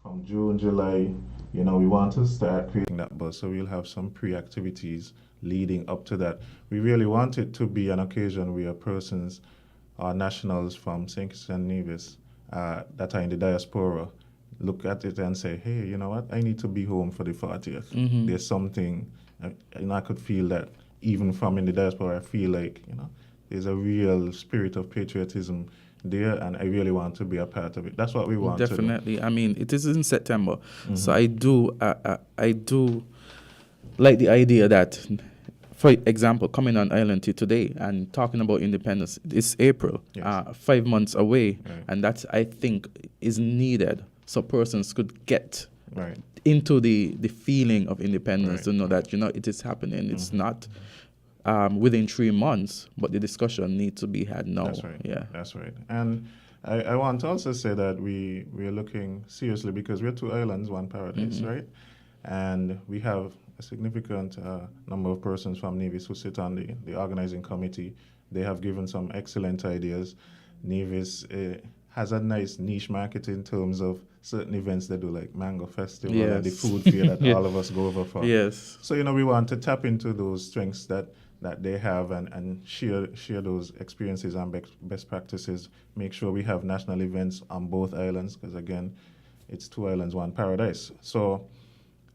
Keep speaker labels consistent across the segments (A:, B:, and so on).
A: from June, July, we want to start creating that buzz. So we'll have some pre-activities leading up to that. We really want it to be an occasion where persons or nationals from St. Kitts and Nevis that are in the diaspora look at it and say, hey, you know what? I need to be home for the 40th. There's something, I could feel that even from in the diaspora, I feel like, there's a real spirit of patriotism there, and I really want to be a part of it. That's what we want to do.
B: Definitely. I mean, it is in September, so I do like the idea that, for example, coming on Island to today and talking about independence, it's April,
A: Yes.
B: 5 months away,
A: Right.
B: and that I think is needed so persons could get
A: Right.
B: into the feeling of independence
A: Right.
B: to know that it is happening. It's not within 3 months, but the discussion needs to be had now.
A: That's right.
B: Yeah.
A: That's right. And I want to also say that we're looking seriously because we're two islands, one paradise, right? And we have a significant number of persons from Nevis who sit on the organizing committee. They have given some excellent ideas. Nevis has a nice niche market in terms of certain events they do, like Mango Festival and the
B: Yes.
A: food fair that
B: Yeah.
A: all of us go over for.
B: Yes.
A: So, we want to tap into those strengths that they have and share those experiences and best practices. Make sure we have national events on both islands because, again, it's two islands, one paradise. So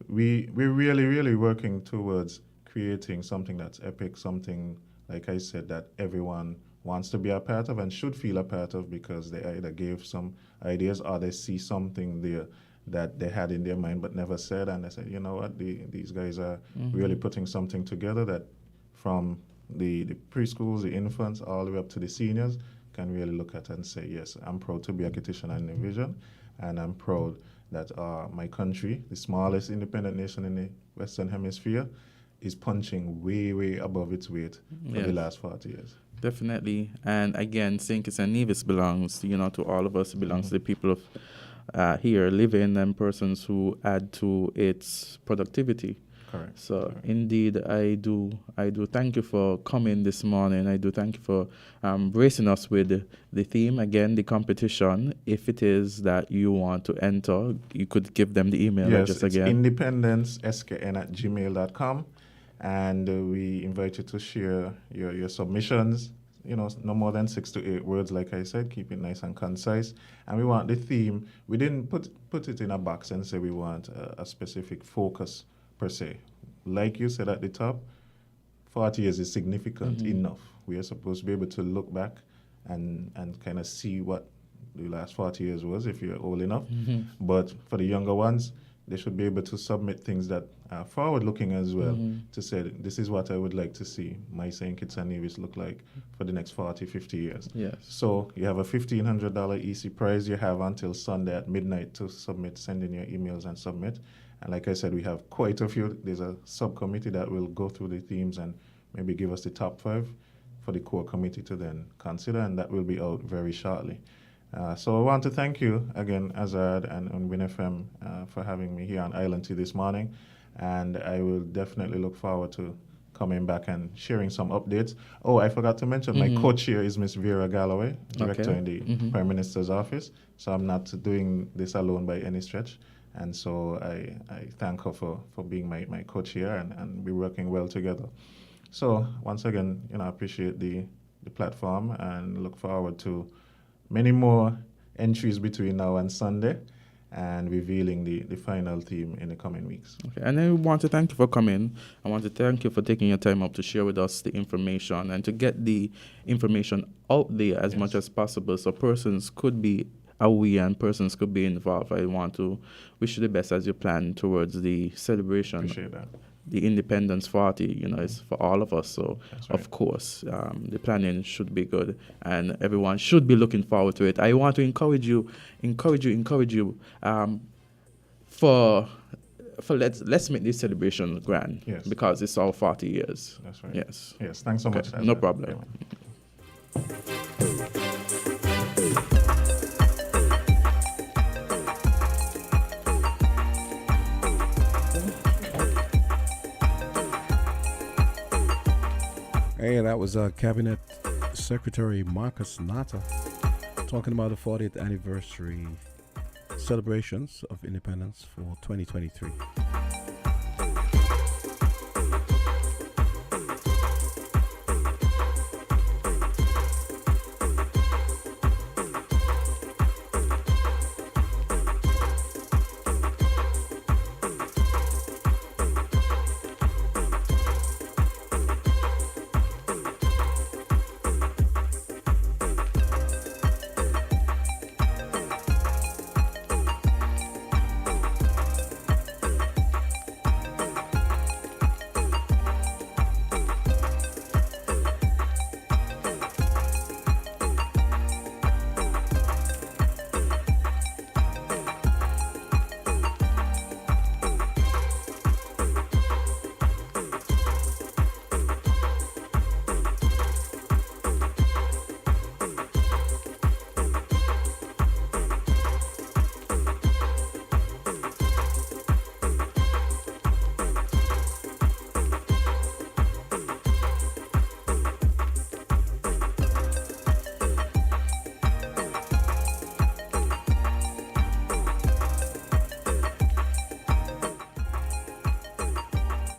A: we're really, really working towards creating something that's epic, something, like I said, that everyone wants to be a part of and should feel a part of because they either gave some ideas or they see something there that they had in their mind but never said, and they said, you know what, these guys are really putting something together that from the preschools, the infants, all the way up to the seniors can really look at and say, yes, I'm proud to be a Kittitian and Vision, and I'm proud that my country, the smallest independent nation in the Western Hemisphere, is punching way, way above its weight for the last 40 years.
B: Definitely. And again, St. Kitts and Nevis belongs, to all of us. It belongs to the people of here living and persons who add to its productivity.
A: Correct.
B: So
A: Correct.
B: indeed, I do thank you for coming this morning. I do thank you for bracing us with the theme, again, the competition. If it is that you want to enter, you could give them the email address
A: it's
B: again.
A: independenceskn@gmail.com, and we invite you to share your submissions. No more than 6 to 8 words, like I said. Keep it nice and concise. And we want the theme. We didn't put it in a box and say we want a specific focus per se. Like you said at the top, 40 years is significant enough. We are supposed to be able to look back and kind of see what the last 40 years was if you're old enough. But for the younger ones, they should be able to submit things that are forward-looking as well to say, this is what I would like to see my St. Kitts and Nevis look like for the next 40, 50 years.
B: Yes.
A: So you have a $1,500 EC prize. You have until Sunday at midnight to send in your emails and submit. And like I said, we have quite a few. There's a subcommittee that will go through the themes and maybe give us the top 5 for the core committee to then consider, and that will be out very shortly. So I want to thank you again, Azard and WINNFM, for having me here on Island Tea this morning. And I will definitely look forward to coming back and sharing some updates. Oh, I forgot to mention, my co-chair is Miss Vera Galloway, director in the Prime Minister's office. So I'm not doing this alone by any stretch. And so I thank her for being my co-chair, and we're working well together. So once again, I appreciate the platform and look forward to many more entries between now and Sunday and revealing the final theme in the coming weeks.
B: Okay. And I want to thank you for coming. I want to thank you for taking your time up to share with us the information and to get the information out there as much as possible so persons could be aware and persons could be involved. I want to wish you the best as you plan towards the celebration.
A: Appreciate that.
B: The Independence 40, is for all of us. So,
A: That's right.
B: Of course, the planning should be good, and everyone should be looking forward to it. I want to encourage you. For let's make this celebration grand.
A: Yes.
B: Because it's our 40 years.
A: That's right.
B: Yes.
A: Yes. Thanks so much.
B: No problem.
C: Hey, that was Cabinet Secretary Marcus Natta talking about the 40th anniversary celebrations of independence for 2023.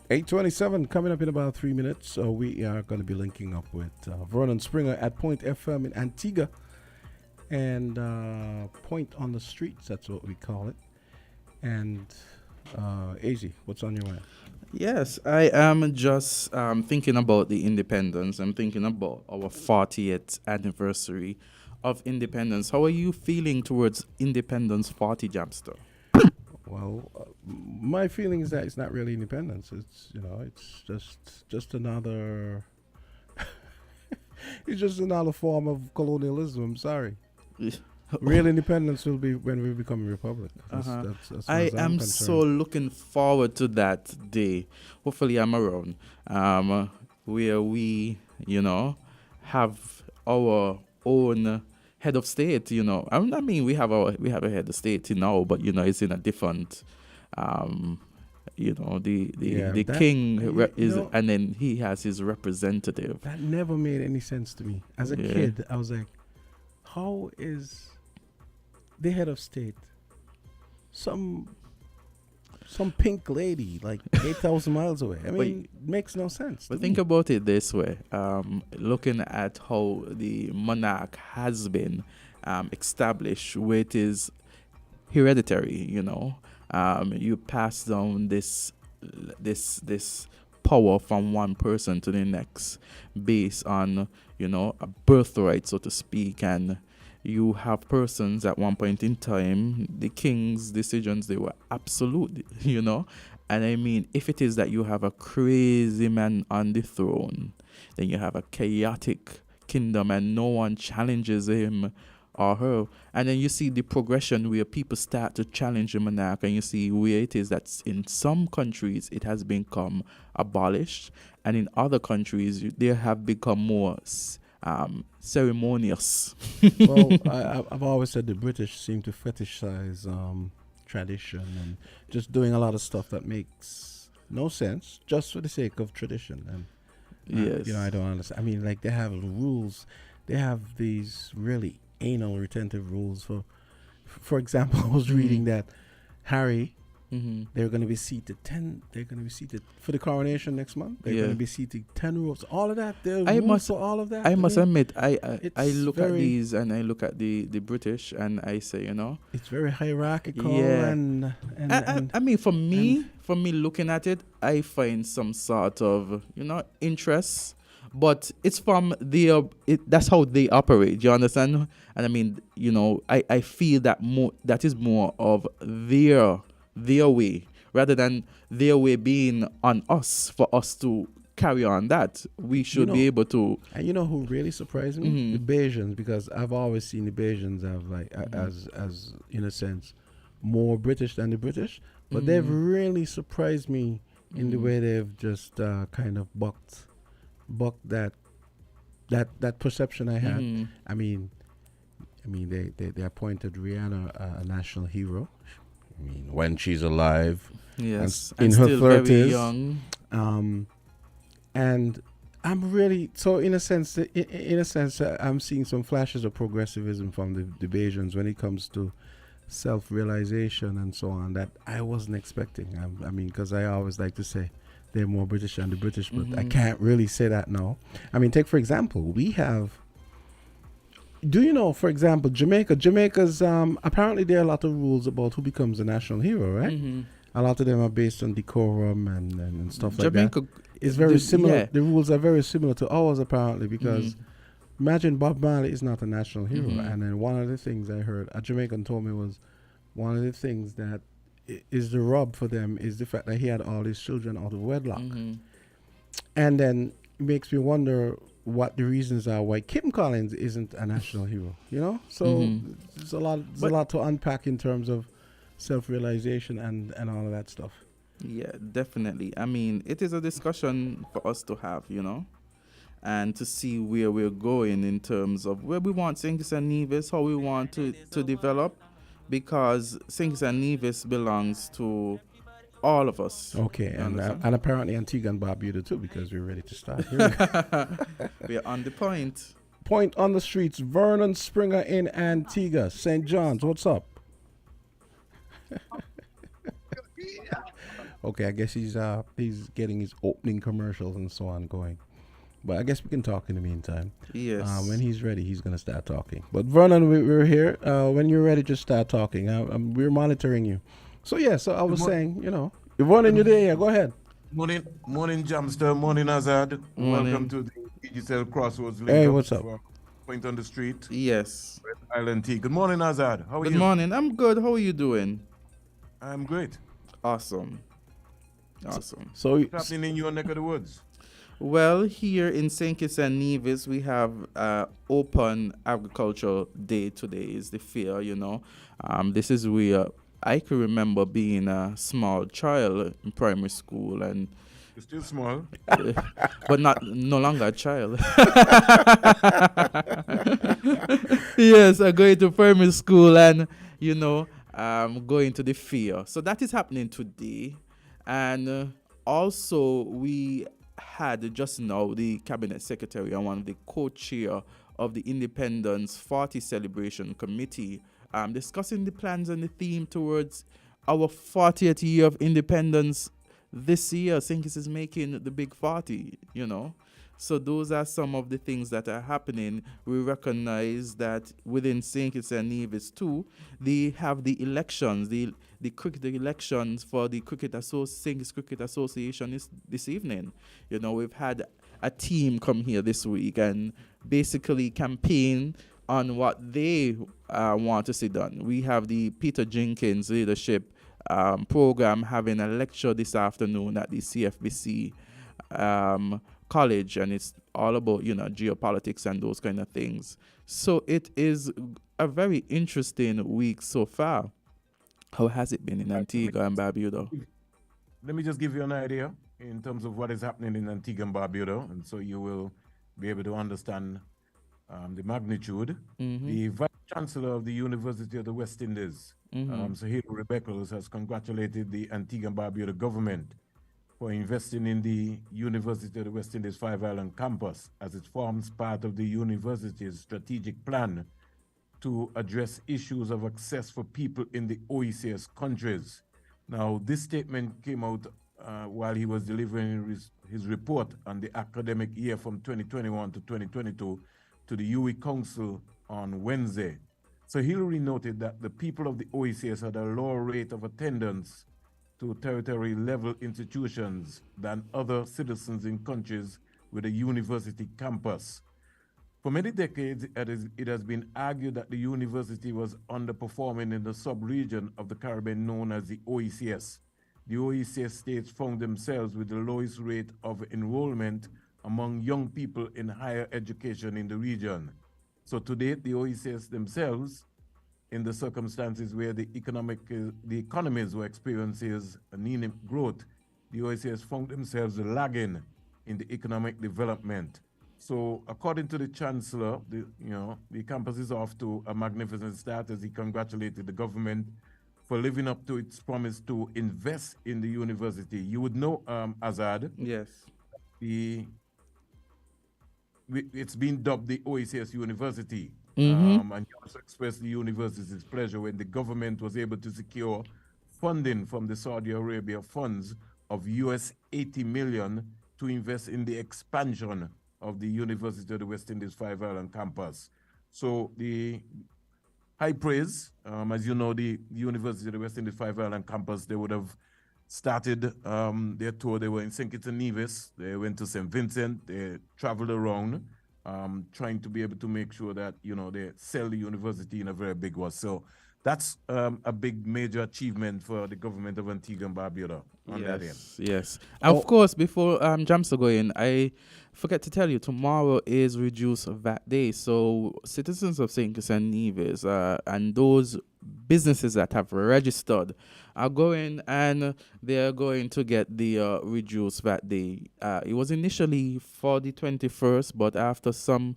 C: $8:27 coming up in about 3 minutes. So we are going to be linking up with Vernon Springer at Point FM in Antigua and Point on the Streets. That's what we call it. And AZ, what's on your mind?
B: Yes, I am just thinking about the independence. I'm thinking about our 40th anniversary of independence. How are you feeling towards Independence 40, Jamster?
C: Well, my feeling is that it's not really independence. It's it's just another. It's just another form of colonialism. I'm sorry. Real independence will be when we become a republic. That's
B: I am so looking forward to that day. Hopefully, I'm around. Where we, have our own head of state. I mean, we have a head of state now, but it's in a different. The king is, and then he has his representative.
C: That never made any sense to me. As a kid, I was like, how is the head of state some pink lady like 8,000 miles away? I mean, it makes no sense.
B: But think about it this way. Looking at how the monarch has been established, where it is hereditary, you pass down this power from one person to the next based on, a birthright, so to speak. And you have persons at one point in time, the king's decisions, they were absolute, And I mean, if it is that you have a crazy man on the throne, then you have a chaotic kingdom and no one challenges him or her. And then you see the progression where people start to challenge the monarch, and you see where it is that in some countries it has become abolished, and in other countries they have become more ceremonious.
C: Well, I've always said the British seem to fetishize tradition and just doing a lot of stuff that makes no sense just for the sake of tradition. And
B: yes,
C: I don't understand. I mean, like, they have rules. They have these really anal retentive rules. For example, I was reading that Harry, they're going to be seated 10. They're going to be seated for the coronation next month. They're going to be seated 10 rows. All of that. All of that.
B: I must admit, I look at these and I look at the British and I say,
C: it's very hierarchical.
B: Yeah.
C: And
B: I mean, for me looking at it, I find some sort of interest. But it's from that's how they operate. You understand? And I mean, I feel that that is more of their way rather than their way being on us for us to carry on that. We should be able to. And
C: who really surprised me? The Bajans, because I've always seen the Bajans as in a sense more British than the British, but they've really surprised me in the way they've just kind of bucked that perception I had. I mean they appointed Rihanna a national hero. I mean, when she's alive,
B: yes,
C: and in her
B: still
C: 30s,
B: very young.
C: And I'm really so in a sense I'm seeing some flashes of progressivism from the Bajans when it comes to self-realization and so on that I wasn't expecting. I mean, because I always like to say they're more British than the British, but I can't really say that now. I mean, take for example, we have. Do you know, for example, Jamaica? Jamaica's apparently there are a lot of rules about who becomes a national hero, right? A lot of them are based on decorum and stuff like that.
B: Jamaica,
C: It's very similar.
B: yeah.
C: The rules are very similar to ours apparently because imagine Bob Marley is not a national hero, and then one of the things I heard a Jamaican told me was one of the things that is the rub for them is the fact that he had all his children out of wedlock, and then it makes me wonder what the reasons are why Kim Collins isn't a national hero. You know, so there's a lot. There's a lot to unpack in terms of self-realization and all of that stuff.
B: Yeah, definitely. I mean, it is a discussion for us to have, you know, and to see where we're going in terms of where we want St. and Nevis, how we want to develop, because St. and Nevis belongs to all of us.
C: Okay, and apparently Antigua and Barbuda too, because we're ready to start. Here we go.
B: We're on the point.
C: Point on the streets. Vernon Springer in Antigua, St. John's. What's up? Okay, I guess he's getting his opening commercials and so on going. But I guess we can talk in the meantime.
B: Yes.
C: When he's ready, he's going to start talking. But Vernon, we're here. When you're ready, just start talking. We're monitoring you. So, yeah, so I was saying, you know, Vernon, you're there. Yeah, go ahead.
D: Morning, Jamster. Morning, Azard.
B: Morning.
D: Welcome to the Digital Crossroads link.
C: Hey, what's up?
D: Point on the street.
B: Yes.
D: West Island Tea. Good morning, Azard. How are you?
B: Good morning. I'm good. How are you doing?
D: I'm great.
B: Awesome.
C: So,
D: What's happening in your neck of the woods?
B: Well, here in St. Kitts and Nevis, we have Open Agricultural Day today. Is the fair, you know. This is where I can remember being a small child in primary school, and
D: You're still small.
B: but no longer a child. Yes, I go to primary school, and you know, going to the fair. So that is happening today, and also we had just now the cabinet secretary and one of the co-chair of the Independence 40 Celebration Committee discussing the plans and the theme towards our 40th year of independence this year. St. Kitts is making the big 40, you know. So those are some of the things that are happening. We recognize that within St. Kitts and Nevis too, they have the elections, the cricket elections for the St. Kitts Cricket Association is this evening. You know, we've had a team come here this week and basically campaign on what they want to see done. We have the Peter Jenkins Leadership program having a lecture this afternoon at the CFBC college, and it's all about, you know, geopolitics and those kind of things. So it is a very interesting week so far. How has it been in Antigua and Barbuda?
D: Let me just give you an idea in terms of what is happening in Antigua and Barbuda, and so you will be able to understand the magnitude. The Vice Chancellor of the University of the West Indies, Sir Hilary Beckles, has congratulated the Antigua and Barbuda government for investing in the University of the West Indies Five Island campus, as it forms part of the university's strategic plan to address issues of access for people in the OECS countries. Now, this statement came out while he was delivering his report on the academic year from 2021 to 2022 to the UE Council on Wednesday. So Hillary noted that the people of the OECS had a lower rate of attendance to territory level institutions than other citizens in countries with a university campus. For many decades, it has been argued that the university was underperforming in the sub-region of the Caribbean known as the OECS. The OECS states found themselves with the lowest rate of enrollment among young people in higher education in the region. So to date, the OECS themselves, in the circumstances where the economies were experiencing anemic growth, the OECS found themselves lagging in the economic development. So according to the Chancellor, the campus is off to a magnificent start, as he congratulated the government for living up to its promise to invest in the university. You would know, Azad.
B: Yes.
D: It's been dubbed the OECS University. And he also expressed the university's pleasure when the government was able to secure funding from the Saudi Arabia funds of US 80 million to invest in the expansion of the University of the West Indies Five Island campus. So the high praise, as you know, the University of the West Indies Five Island campus, they would have started their tour. They were in St. Kitts and Nevis. They went to St. Vincent. They traveled around, trying to be able to make sure that, they sell the university in a very big way. So that's a big major achievement for the government of Antigua and Barbuda on that end.
B: Yes. Of course, before Jams to go in, I forget to tell you, tomorrow is Reduce VAT Day. So citizens of St. Kitts and Nevis and those businesses that have registered are going and they're going to get the Reduce VAT Day. It was initially for the 21st, but after some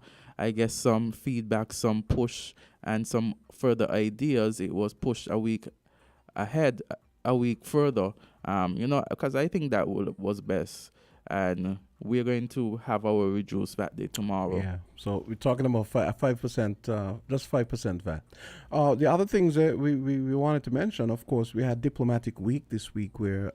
B: feedback, some push, and some further ideas, it was pushed a week ahead, a week further. Because I think that was best. And we're going to have our Reduced VAT Day tomorrow.
C: Yeah, so we're talking about 5%, just 5% VAT. The other things that we wanted to mention, of course, we had Diplomatic Week this week where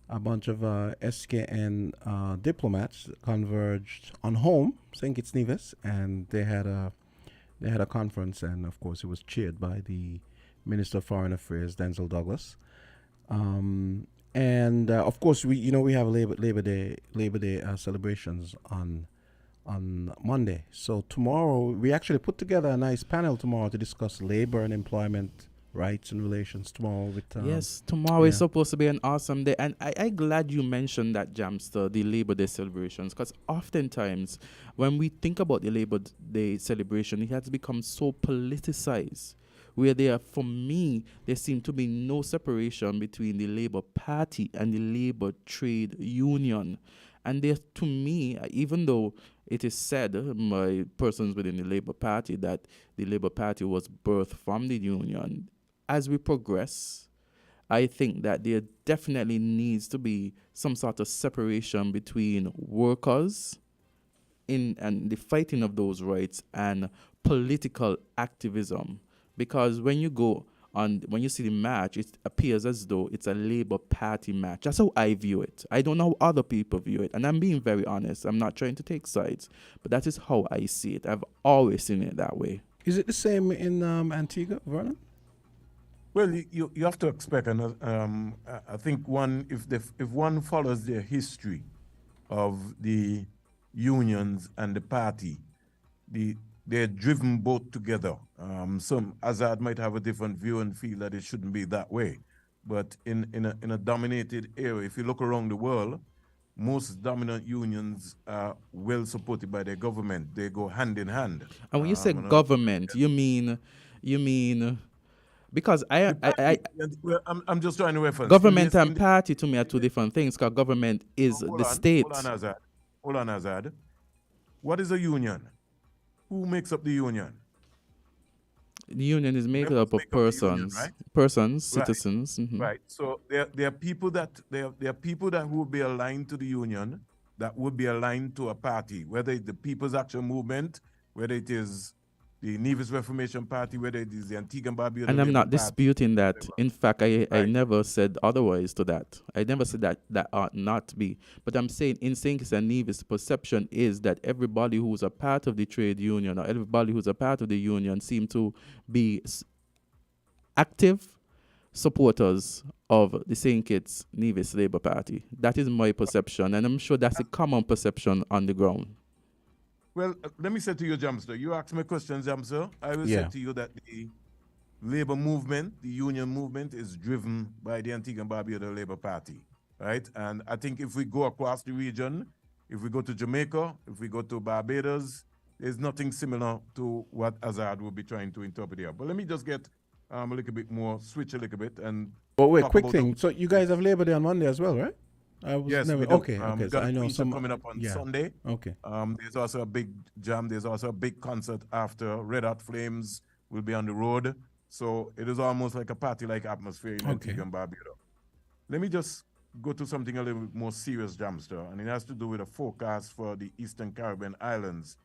C: a bunch of SKN diplomats converged on home, St. Kitts Nevis, and they had a conference, and of course it was chaired by the Minister of Foreign Affairs, Denzel Douglas. And of course we have Labor Day celebrations on Monday. So tomorrow we actually put together a nice panel tomorrow to discuss labor and employment rights and relations tomorrow with
B: yes, tomorrow is supposed to be an awesome day, and I'm glad you mentioned that, Jamster, the Labor Day celebrations, because oftentimes when we think about the Labor Day celebration, it has become so politicized, where for me, there seems to be no separation between the Labour Party and the Labour Trade Union. And there, to me, even though it is said by persons within the Labour Party that the Labour Party was birthed from the union, as we progress, I think that there definitely needs to be some sort of separation between workers and the fighting of those rights and political activism. Because when you see the match, it appears as though it's a Labour Party match. That's how I view it. I don't know how other people view it. And I'm being very honest. I'm not trying to take sides. But that is how I see it. I've always seen it that way.
C: Is it the same in Antigua, Vernon?
D: Well, you have to expect, and I think if one follows the history of the unions and the party, they're driven both together. Some Azard might have a different view and feel that it shouldn't be that way. But in a dominated area, if you look around the world, most dominant unions are well supported by their government. They go hand in hand.
B: And when you say government, you mean because
D: I'm just trying to reference
B: government and party to me are two different things. Because government is the state.
D: Hold on, Azard. What is a union? Who makes up the union?
B: The union is made up of persons,
D: union, right?
B: Persons,
D: Right.
B: citizens. Mm-hmm.
D: Right. So there are people that will be aligned to the union, that would be aligned to a party, whether it's the People's Action Movement, whether it is the Nevis Reformation Party, whether it is the Antigua and Barbuda.
B: And I'm not
D: Party.
B: disputing that. In fact, I
D: Right.
B: never said otherwise to that. I never said that ought not to be. But I'm saying in St. Kitts and Nevis, the perception is that everybody who's a part of the trade union or everybody who's a part of the union seem to be active supporters of the St. Kitts Nevis Labour Party. That is my perception, and I'm sure that's a common perception on the ground.
D: Well, let me say to you, Jamster, you asked me a question, Jamster. I will say to you that the labor movement, the union movement, is driven by the Antigua and Barbuda Labour Party, right? And I think if we go across the region, if we go to Jamaica, if we go to Barbados, there's nothing similar to what Azard will be trying to interpret here. But let me just get a little bit more, switch a little bit, and.
C: But wait, quick thing. So you guys have Labor Day on Monday as well, right?
D: Yes, we do.
C: Okay. So I know
D: Easter
C: some
D: coming up on Sunday.
C: Okay.
D: There's also a big jam. There's also a big concert after. Red Hot Flames will be on the road. So it is almost like a party-like atmosphere in Antigua and Barbuda. Let me just go to something a little bit more serious, Jamster, and it has to do with a forecast for the Eastern Caribbean islands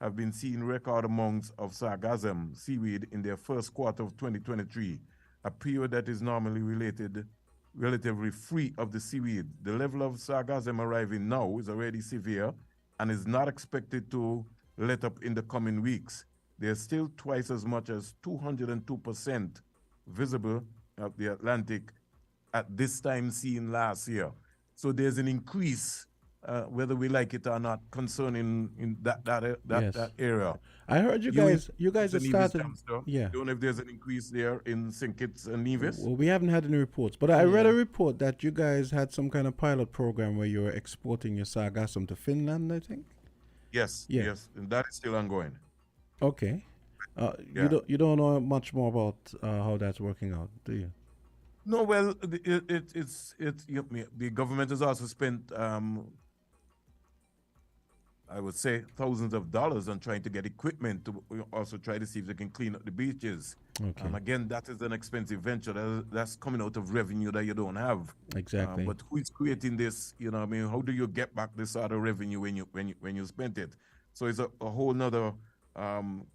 D: have been seeing record amounts of sargassum seaweed in their first quarter of 2023, a period that is normally relatively free of the seaweed. The level of sargassum arriving now is already severe and is not expected to let up in the coming weeks. There's still twice as much as 202% visible of the Atlantic at this time seen last year. So there's an increase, whether we like it or not, concerning in that area.
C: I heard you guys have started. Yeah.
D: Don't know if there's an increase there in St. Kitts and Nevis.
C: Well, we haven't had any reports, but I read a report that you guys had some kind of pilot program where you were exporting your sargassum to Finland, I think.
D: Yes, and that is still ongoing.
C: Okay. You don't know much more about how that's working out, do you?
D: No, well, the government has also spent, I would say, thousands of dollars on trying to get equipment to also try to see if they can clean up the beaches.
C: Okay.
D: Again, that is an expensive venture. That's coming out of revenue that you don't have.
C: Exactly.
D: But who is creating this? How do you get back this sort of revenue when you spent it? So it's a whole nother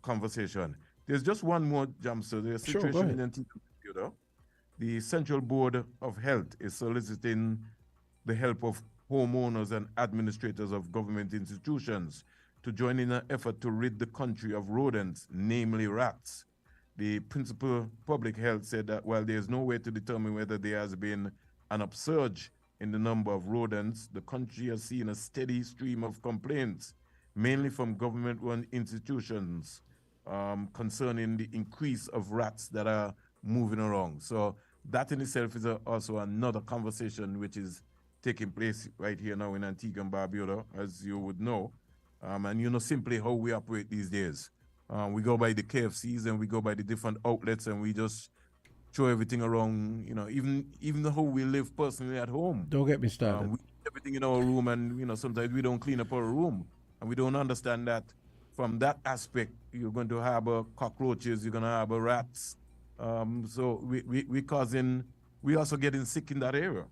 D: conversation. There's just one more jump. So there's a situation in Antigua. The Central Board of Health is soliciting the help of homeowners and administrators of government institutions to join in an effort to rid the country of rodents, namely rats. The principal public health said that while there is no way to determine whether there has been an upsurge in the number of rodents, the country has seen a steady stream of complaints, mainly from government-run institutions, concerning the increase of rats that are moving around. So that in itself is also another conversation which is taking place right here now in Antigua and Barbuda, as you would know. And simply how we operate these days. We go by the KFCs and we go by the different outlets and we just throw everything around, even how we live personally at home.
C: Don't get me started.
D: We keep everything in our room and, sometimes we don't clean up our room. And we don't understand that from that aspect, you're going to harbor cockroaches, you're going to harbor rats. So we also getting sick in that area.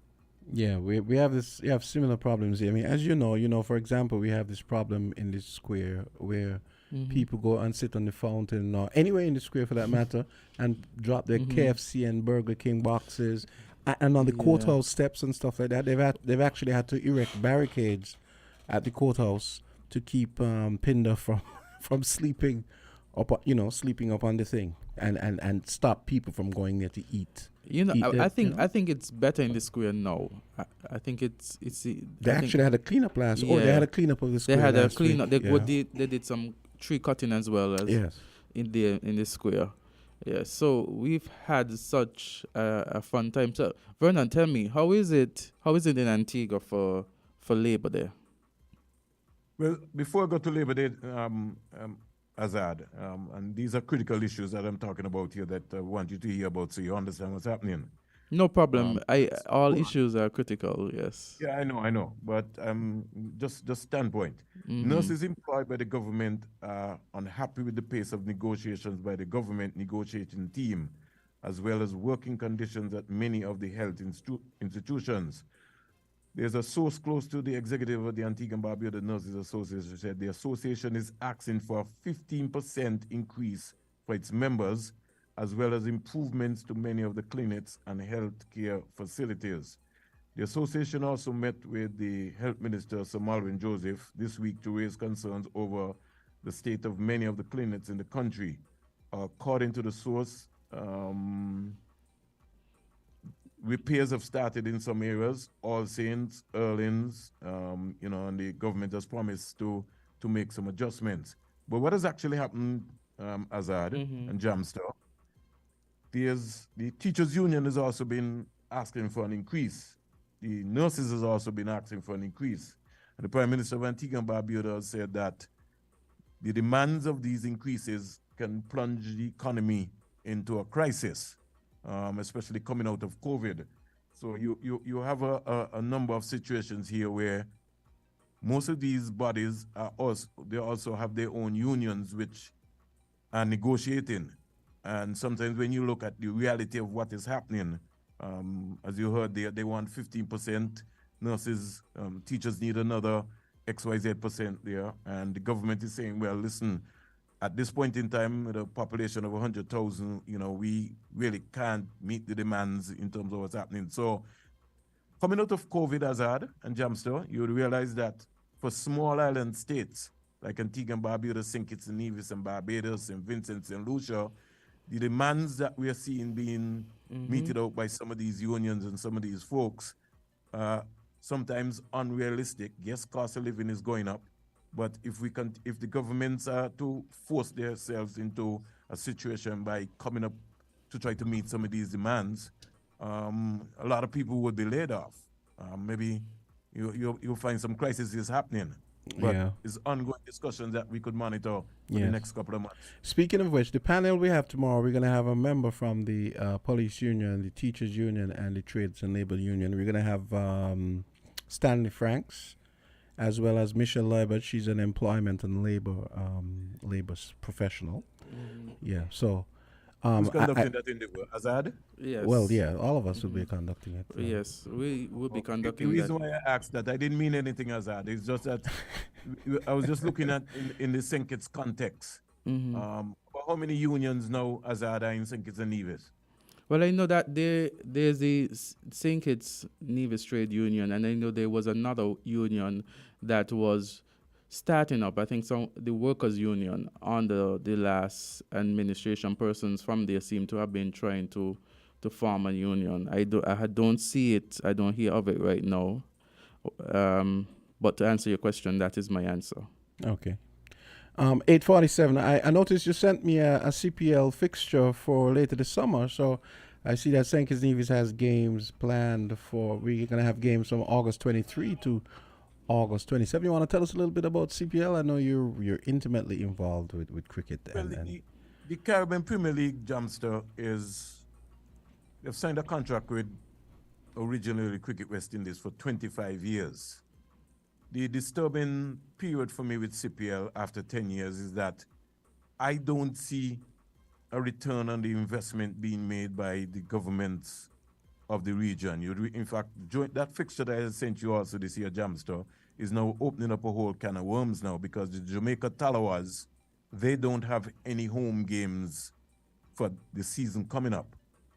C: Yeah, we have similar problems here. I mean, as you know, for example, we have this problem in this square where people go and sit on the fountain or anywhere in the square for that matter and drop their KFC and Burger King boxes and on the courthouse steps and stuff like that. They've actually had to erect barricades at the courthouse to keep Pinder from sleeping up on the thing and stop people from going there to eat.
B: I think it's better in the square now. I think it's.
C: They actually had a cleanup last. Yeah. Oh, they had a cleanup of the square.
B: They had a cleanup. They did some tree cutting as well as in the square. Yeah. So we've had such a fun time. So Vernon, tell me, how is it in Antigua for Labor Day?
D: Well, before I go to Labor Day, Azard, and these are critical issues that I'm talking about here that I want you to hear about so you understand what's happening.
B: No problem. All issues are critical, yes.
D: Yeah, I know. But just standpoint. Nurses employed by the government are unhappy with the pace of negotiations by the government negotiating team, as well as working conditions at many of the health institutions. There's a source close to the executive of the Antigua and Barbuda Nurses Association who said the association is asking for a 15% increase for its members, as well as improvements to many of the clinics and healthcare facilities. The association also met with the Health Minister, Sir Malvin Joseph, this week to raise concerns over the state of many of the clinics in the country. According to the source, repairs have started in some areas, All Saints, Erlins, and the government has promised to make some adjustments. But what has actually happened, Azard and Jamster, the teachers' union has also been asking for an increase. The nurses has also been asking for an increase. And the Prime Minister of Antigua and Barbuda has said that the demands of these increases can plunge the economy into a crisis, especially coming out of COVID. So you have a number of situations here where most of these bodies they also have their own unions which are negotiating. And sometimes when you look at the reality of what is happening, as you heard, they want 15%, nurses, teachers need another XYZ% there, and the government is saying, well, listen, at this point in time, with a population of 100,000, we really can't meet the demands in terms of what's happening. So coming out of COVID, Azard and Jamster, you would realize that for small island states like Antigua and Barbuda, St. Kitts and Nevis, and Barbados, St. Vincent, St. Lucia, the demands that we are seeing being meted out by some of these unions and some of these folks sometimes unrealistic. Yes, cost of living is going up, but if the governments are to force themselves into a situation by coming up to try to meet some of these demands, a lot of people would be laid off. Maybe you'll find some crises happening. But it's ongoing discussions that we could monitor for the next couple of months.
C: Speaking of which, the panel we have tomorrow, we're going to have a member from the police union, the teachers union, and the trades and labor union. We're going to have Stanley Franks, as well as Michelle Leibert. She's an employment and labor professional. Yeah, so...
D: Who's conducting that in the Azard?
B: Yes.
C: Well, yeah, all of us will be conducting it.
B: Yes, we will be conducting
D: the
B: that.
D: reason why I asked that, I didn't mean anything Azard. It's just that I was just looking at in the St. Kitts context. How many unions now Azard are in St. Kitts and Nevis?
B: Well, I know that there's the St. Kitts Nevis Trade Union, and I know there was another union that was starting up. I think the workers' union under the last administration, persons from there seem to have been trying to form a union. I don't see it. I don't hear of it right now. But to answer your question, that is my answer.
C: Okay. 8:47. I noticed you sent me a CPL fixture for later this summer. So I see that St. Kitts Nevis has games planned we're going to have games from August 23 to August 27. You want to tell us a little bit about CPL? I know you're intimately involved with cricket.
D: Well, the Caribbean Premier League, Jamster, they've signed a contract with originally Cricket West Indies for 25 years. The disturbing period for me with CPL after 10 years is that I don't see a return on the investment being made by the governments of the region. In fact, that fixture that I sent you also this year, Jamster, is now opening up a whole can of worms now, because the Jamaica Talawas, they don't have any home games for the season coming up,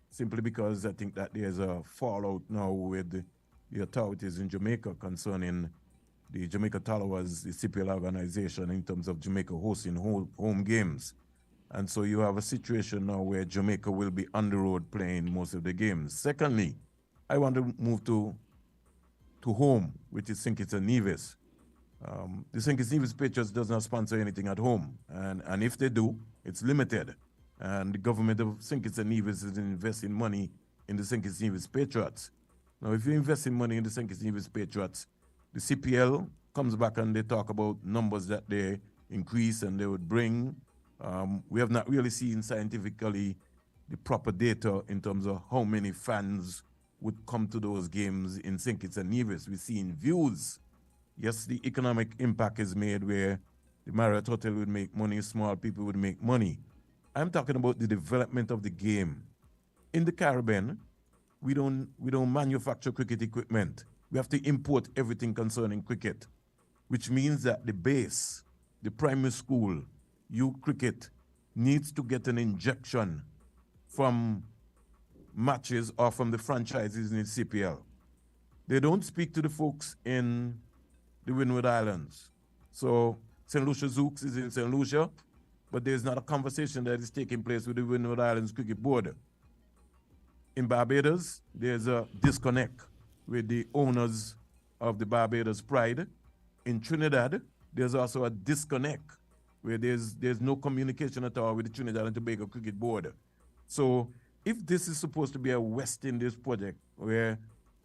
D: simply because I think that there's a fallout now with the authorities in Jamaica concerning the Jamaica Talawas, the CPL organization, in terms of Jamaica hosting home games. And so you have a situation now where Jamaica will be on the road playing most of the games. Secondly, I want to move to home, which is St. Kitts and Nevis. The St. Kitts and Nevis Patriots does not sponsor anything at home. And if they do, it's limited. And the government of St. Kitts and Nevis is investing money in the St. Kitts and Nevis Patriots. Now, if you invest in money in the St. Kitts and Nevis Patriots, the CPL comes back and they talk about numbers that they increase and they would bring. We have not really seen scientifically the proper data in terms of how many fans would come to those games in St. Kitts and Nevis. We've seen views. Yes, the economic impact is made where the Marriott Hotel would make money, small people would make money. I'm talking about the development of the game. In the Caribbean, we don't manufacture cricket equipment. We have to import everything concerning cricket, which means that the base, the primary school, youth cricket, needs to get an injection from matches or from the franchises in the CPL. They don't speak to the folks in the Windward Islands. So St. Lucia Zooks is in St. Lucia, but there's not a conversation that is taking place with the Windward Islands Cricket Board. In Barbados, there's a disconnect with the owners of the Barbados Pride. In Trinidad, there's also a disconnect where there's no communication at all with the Trinidad and Tobago Cricket Board. So if this is supposed to be a West Indies project where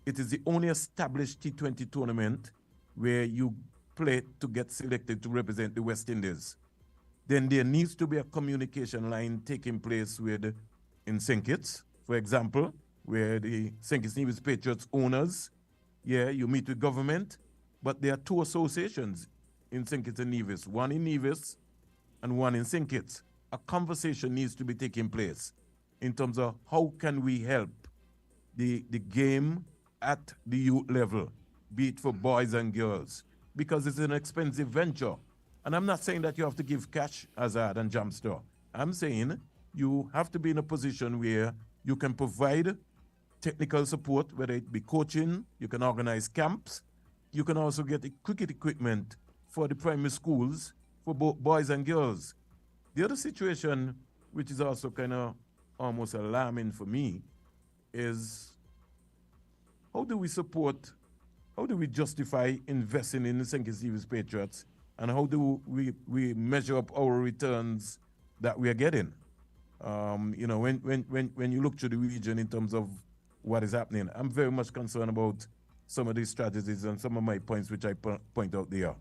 D: it is the only established T20 tournament where you play to get selected to represent the West Indies, then there needs to be a communication line taking place in St. Kitts, for example, where the St. Kitts Nevis Patriots owners, you meet with government, but there are two associations in St. Kitts and Nevis, one in Nevis and one in St. Kitts. A conversation needs to be taking place in terms of how can we help the game at the youth level, be it for boys and girls, because it's an expensive venture. And I'm not saying that you have to give cash, Azard and Jamster. I'm saying you have to be in a position where you can provide technical support, whether it be coaching, you can organize camps, you can also get cricket equipment for the primary schools for both boys and girls. The other situation, which is also kind of almost alarming for me, is how do we justify investing in the St. Kitts Patriots, and how do we measure up our returns that we are getting? You know, when you look to the region in terms of what is happening, I'm very much concerned about some of these strategies and some of my points which I point out there.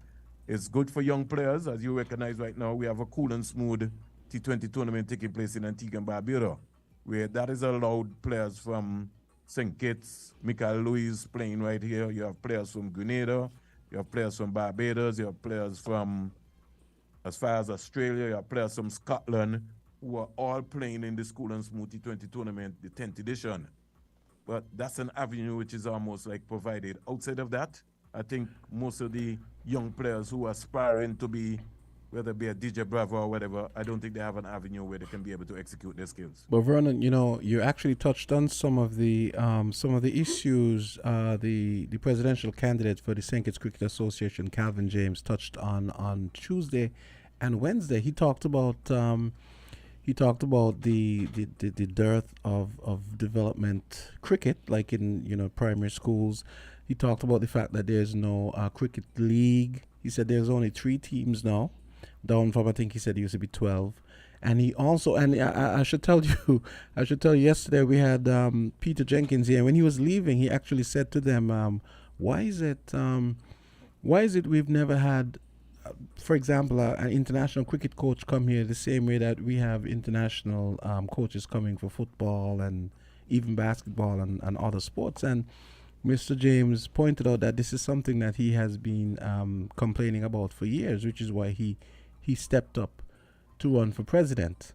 D: It's good for young players. As you recognize right now, we have a cool and smooth T20 tournament taking place in Antigua and Barbuda, where that is allowed players from St. Kitts, Michael Louis playing right here. You have players from Grenada, you have players from Barbados, you have players from as far as Australia, you have players from Scotland who are all playing in the Cool and Smooth T20 tournament, the 10th edition. But that's an avenue which is almost like provided. Outside of that, I think most of the young players who are aspiring to be, whether it be a DJ Bravo or whatever, I don't think they have an avenue where they can be able to execute their skills.
C: But Vernon, you know, you actually touched on some of the issues the presidential candidate for the St. Kitts Cricket Association, Calvin James, touched on Tuesday and Wednesday. He talked about the dearth of development cricket, like in, you know, primary schools. He talked about the fact that there's no cricket league. He said there's only 3 teams now, down from, I think he said it used to be 12. And he also, and I should tell you, yesterday we had Peter Jenkins here. When he was leaving, he actually said to them, why is it we've never had, for example, an international cricket coach come here the same way that we have international coaches coming for football and even basketball and other sports. And Mr. James pointed out that this is something that he has been complaining about for years, which is why he stepped up to run for president.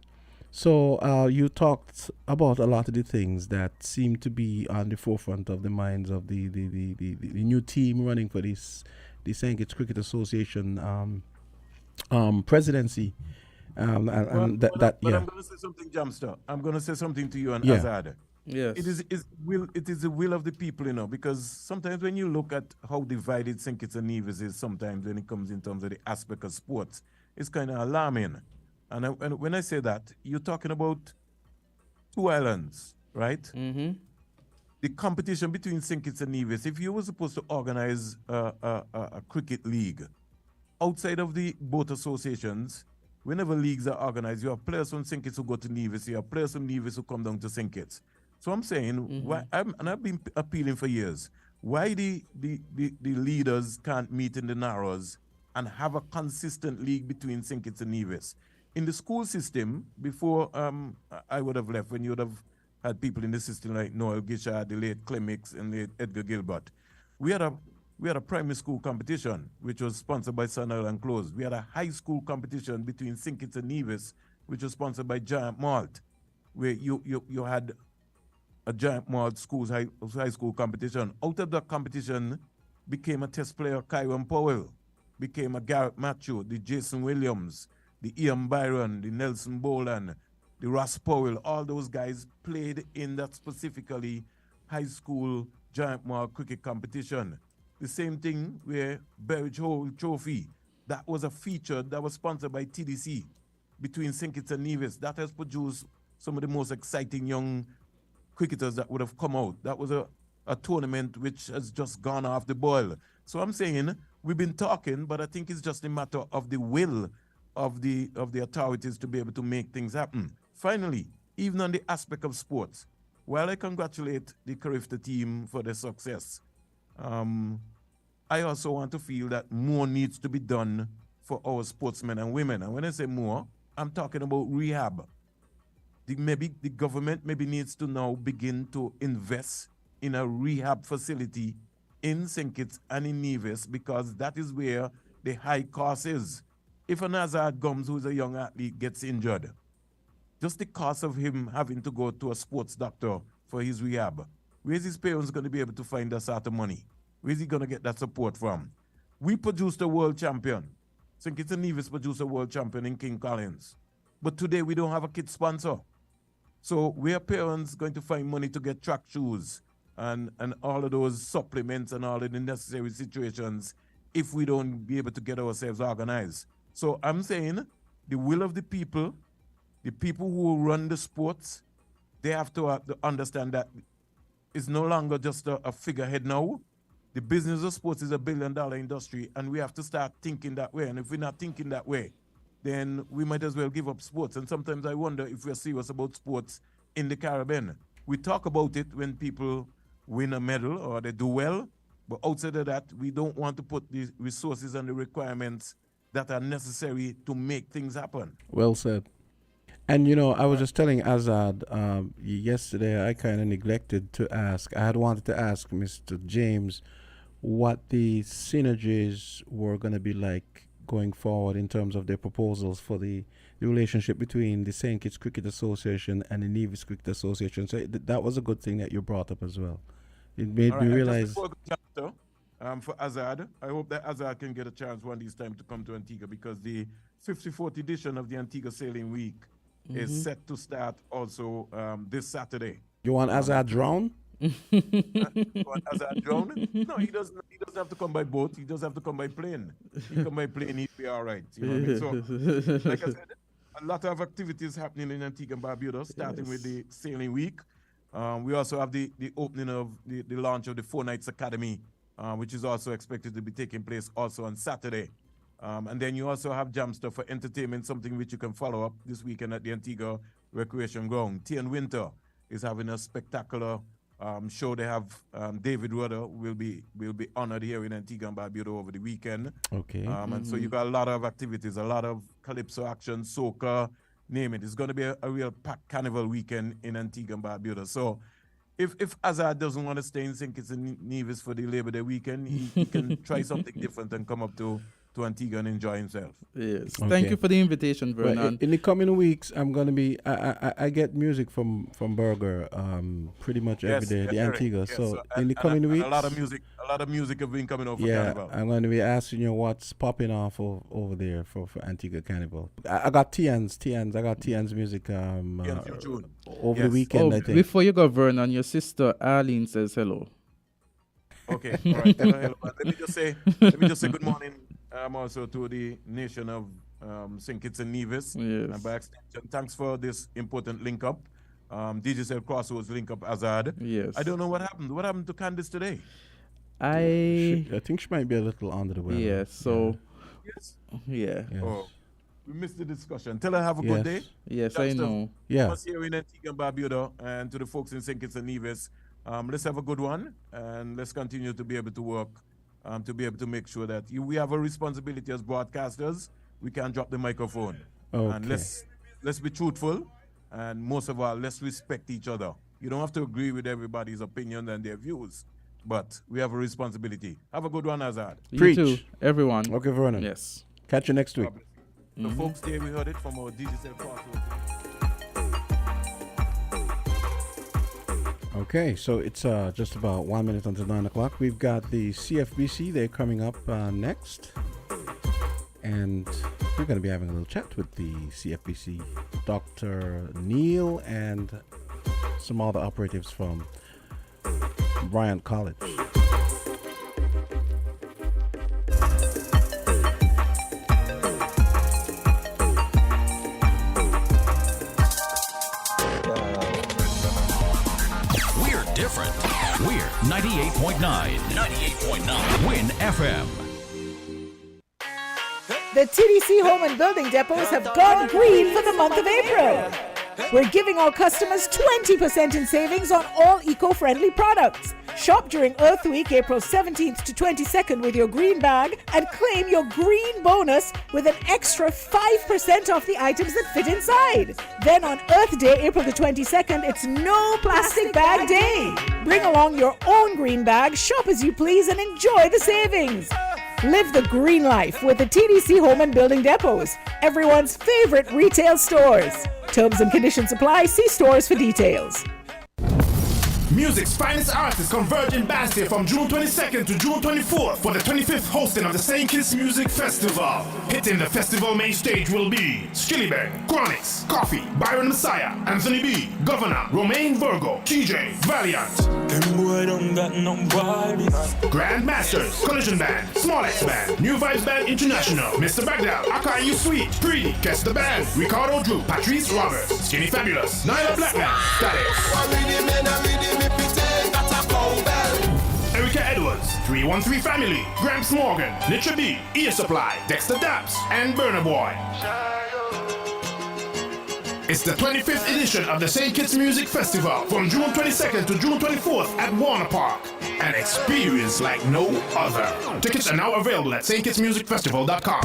C: So you talked about a lot of the things that seem to be on the forefront of the minds of the new team running for the St. Kitts Cricket Association presidency.
D: I'm going to say something, Jamster. I'm going to say something to you and Azard.
B: Yes.
D: It is the will of the people, you know, because sometimes when you look at how divided St. Kitts and Nevis is, sometimes when it comes in terms of the aspect of sports, it's kind of alarming. And when I say that, you're talking about 2 islands, right?
B: Mm-hmm.
D: The competition between St. Kitts and Nevis, if you were supposed to organize a cricket league outside of the both associations, whenever leagues are organized, you have players from St. Kitts who go to Nevis, you have players from Nevis who come down to St. Kitts. So I'm saying, why, and I've been appealing for years, why the leaders can't meet in the Narrows and have a consistent league between St. Kitts and Nevis? In the school system, before I would have left, when you would have had people in the system like Noel Gishard, the late Clemix, and late Edgar Gilbert, we had a primary school competition, which was sponsored by Sun Island Close. We had a high school competition between St. Kitts and Nevis, which was sponsored by Giant Malt, where you had a Giant Malt schools high school competition. Out of that competition became a test player, Kyron Powell, became a Garrett Matthew, the Jason Williams, the Ian Byron, the Nelson Boland, the Ross Powell. All those guys played in that specifically high school Giant Malt cricket competition. The same thing where Berridge Hole Trophy, that was a feature that was sponsored by TDC between St. Kitts and Nevis. That has produced some of the most exciting young cricketers that would have come out. That was a tournament which has just gone off the boil. So I'm saying we've been talking, but I think it's just a matter of the will of the authorities to be able to make things happen. Finally, even on the aspect of sports, while I congratulate the Carifta team for their success, I also want to feel that more needs to be done for our sportsmen and women. And when I say more, I'm talking about rehab. Maybe the government needs to now begin to invest in a rehab facility in St. Kitts and in Nevis, because that is where the high cost is. If an Azard Gumbs, who is a young athlete, gets injured, just the cost of him having to go to a sports doctor for his rehab, where's his parents going to be able to find that sort of money? Where's he going to get that support from? We produced a world champion. St. Kitts and Nevis produced a world champion in King Collins. But today we don't have a kit sponsor. So where parents going to find money to get track shoes and all of those supplements and all of the necessary situations if we don't be able to get ourselves organized? So I'm saying the will of the people who run the sports, they have to understand that it's no longer just a figurehead now. The business of sports is $1 billion industry, and we have to start thinking that way. And if we're not thinking that way, then we might as well give up sports. And sometimes I wonder if we're serious about sports in the Caribbean. We talk about it when people win a medal or they do well, but outside of that, we don't want to put the resources and the requirements that are necessary to make things happen.
C: Well said. And I was just telling Azard yesterday, I kind of neglected to ask. I had wanted to ask Mr. James what the synergies were going to be like going forward in terms of their proposals for the relationship between the St. Kitts Cricket Association and the Nevis Cricket Association. So that was a good thing that you brought up as well. It made me realize.
D: For Azard, I hope that Azard can get a chance one of these times to come to Antigua, because the 54th edition of the Antigua Sailing Week is set to start also this Saturday.
C: You want Azard drone?
D: Want Azard drone? No, he doesn't have to come by boat. He doesn't have to come by plane. He come by plane, he'd be all right. You know what I mean? So, like I said, a lot of activities happening in Antigua and Barbuda, starting with the Sailing Week. We also have the opening of the launch of the 4 Nights Academy, which is also expected to be taking place also on Saturday. And then you also have Jam Stuff for entertainment, something which you can follow up this weekend at the Antigua Recreation Ground. Tea and Winter is having a spectacular show. They have David Rudder will be honored here in Antigua and Barbuda over the weekend.
C: Okay.
D: And so you got a lot of activities, a lot of calypso action, soca, name it. It's going to be a real packed carnival weekend in Antigua and Barbuda. So if Azard doesn't want to stay in St. Kitts and Nevis for the Labor Day weekend, he can try something different and come up to Antigua and enjoy himself.
B: Yes.
C: Okay.
B: Thank you for the invitation, Vernon.
C: In the coming weeks, I'm going to be, I get music from Burger pretty much every day, the Antigua.
D: Yes,
C: so in the coming weeks.
D: A lot of music have been coming over for Carnival.
C: I'm going to be asking you what's popping off over there for Antigua Carnival. I got Tian's music over the weekend, I think.
B: Before you go, Vernon, your sister Arlene says hello.
D: Okay, all right. Hello. Let me just say good morning also to the nation of St. Kitts and Nevis.
B: Yes.
D: And by extension, thanks for this important link up. DGCL Crossroads link up Azard.
B: Yes.
D: I don't know what happened. What happened to Candice today?
B: I
C: think she might be a little under the weather.
B: Yeah, so
D: Yes.
B: yeah.
C: Yes.
D: Oh, we missed the discussion. Tell her have a good day.
B: Yes, I know.
C: Yeah.
D: To us here in Antigua and Barbuda, and to the folks in St. Kitts and Nevis, let's have a good one, and let's continue to be able to work, to be able to make sure that we have a responsibility as broadcasters. We can't drop the microphone.
C: Okay.
D: And let's be truthful, and most of all, let's respect each other. You don't have to agree with everybody's opinion and their views, but we have a responsibility. Have a good one, Azard.
C: Preach.
B: You too, everyone.
C: Okay, Vernon.
B: Yes.
C: Catch you next week.
D: The folks there, we heard it from our DGCL Crossroads.
C: Okay, so it's just about 1 minute until 9 o'clock. We've got the CFBC. They're coming up next. And we're going to be having a little chat with the CFBC, Dr. Neil, and some other operatives from Bryant College.
E: Different. We're 98.9. 98.9. Win FM.
F: The TDC Home and Building Depots have gone green for the month of April. We're giving our customers 20% in savings on all eco-friendly products. Shop during Earth Week, April 17th to 22nd with your green bag and claim your green bonus with an extra 5% off the items that fit inside. Then on Earth Day, April the 22nd, it's no plastic bag day. Bring along your own green bag, shop as you please, and enjoy the savings. Live the green life with the TDC Home and Building Depots, everyone's favorite retail stores. Terms and conditions apply. See stores for details.
G: Music's finest artists converge in Bastille from June 22nd to June 24th for the 25th hosting of the St. Kitts Music Festival. Hitting the festival main stage will be Skillybang, Chronix, Coffee, Byron Messiah, Anthony B, Governor, Romaine Virgo, TJ, Valiant.
H: Them boy don't got no bodies.
G: Grand Masters, Collision Band, Small X Band, New Vibes Band International, Mr. Bagdal, Akayu Sweet, Preedy, Guess the Band, Ricardo Drew, Patrice Roberts, Skinny Fabulous, Nyla Blackman, Erica Edwards, 313 Family, Gramps Morgan, Nitra B, Ear Supply, Dexter Daps, and Burner Boy. It's the 25th edition of the St. Kitts Music Festival from June 22nd to June 24th at Warner Park. An experience like no other. Tickets are now available at stkittsmusicfestival.com.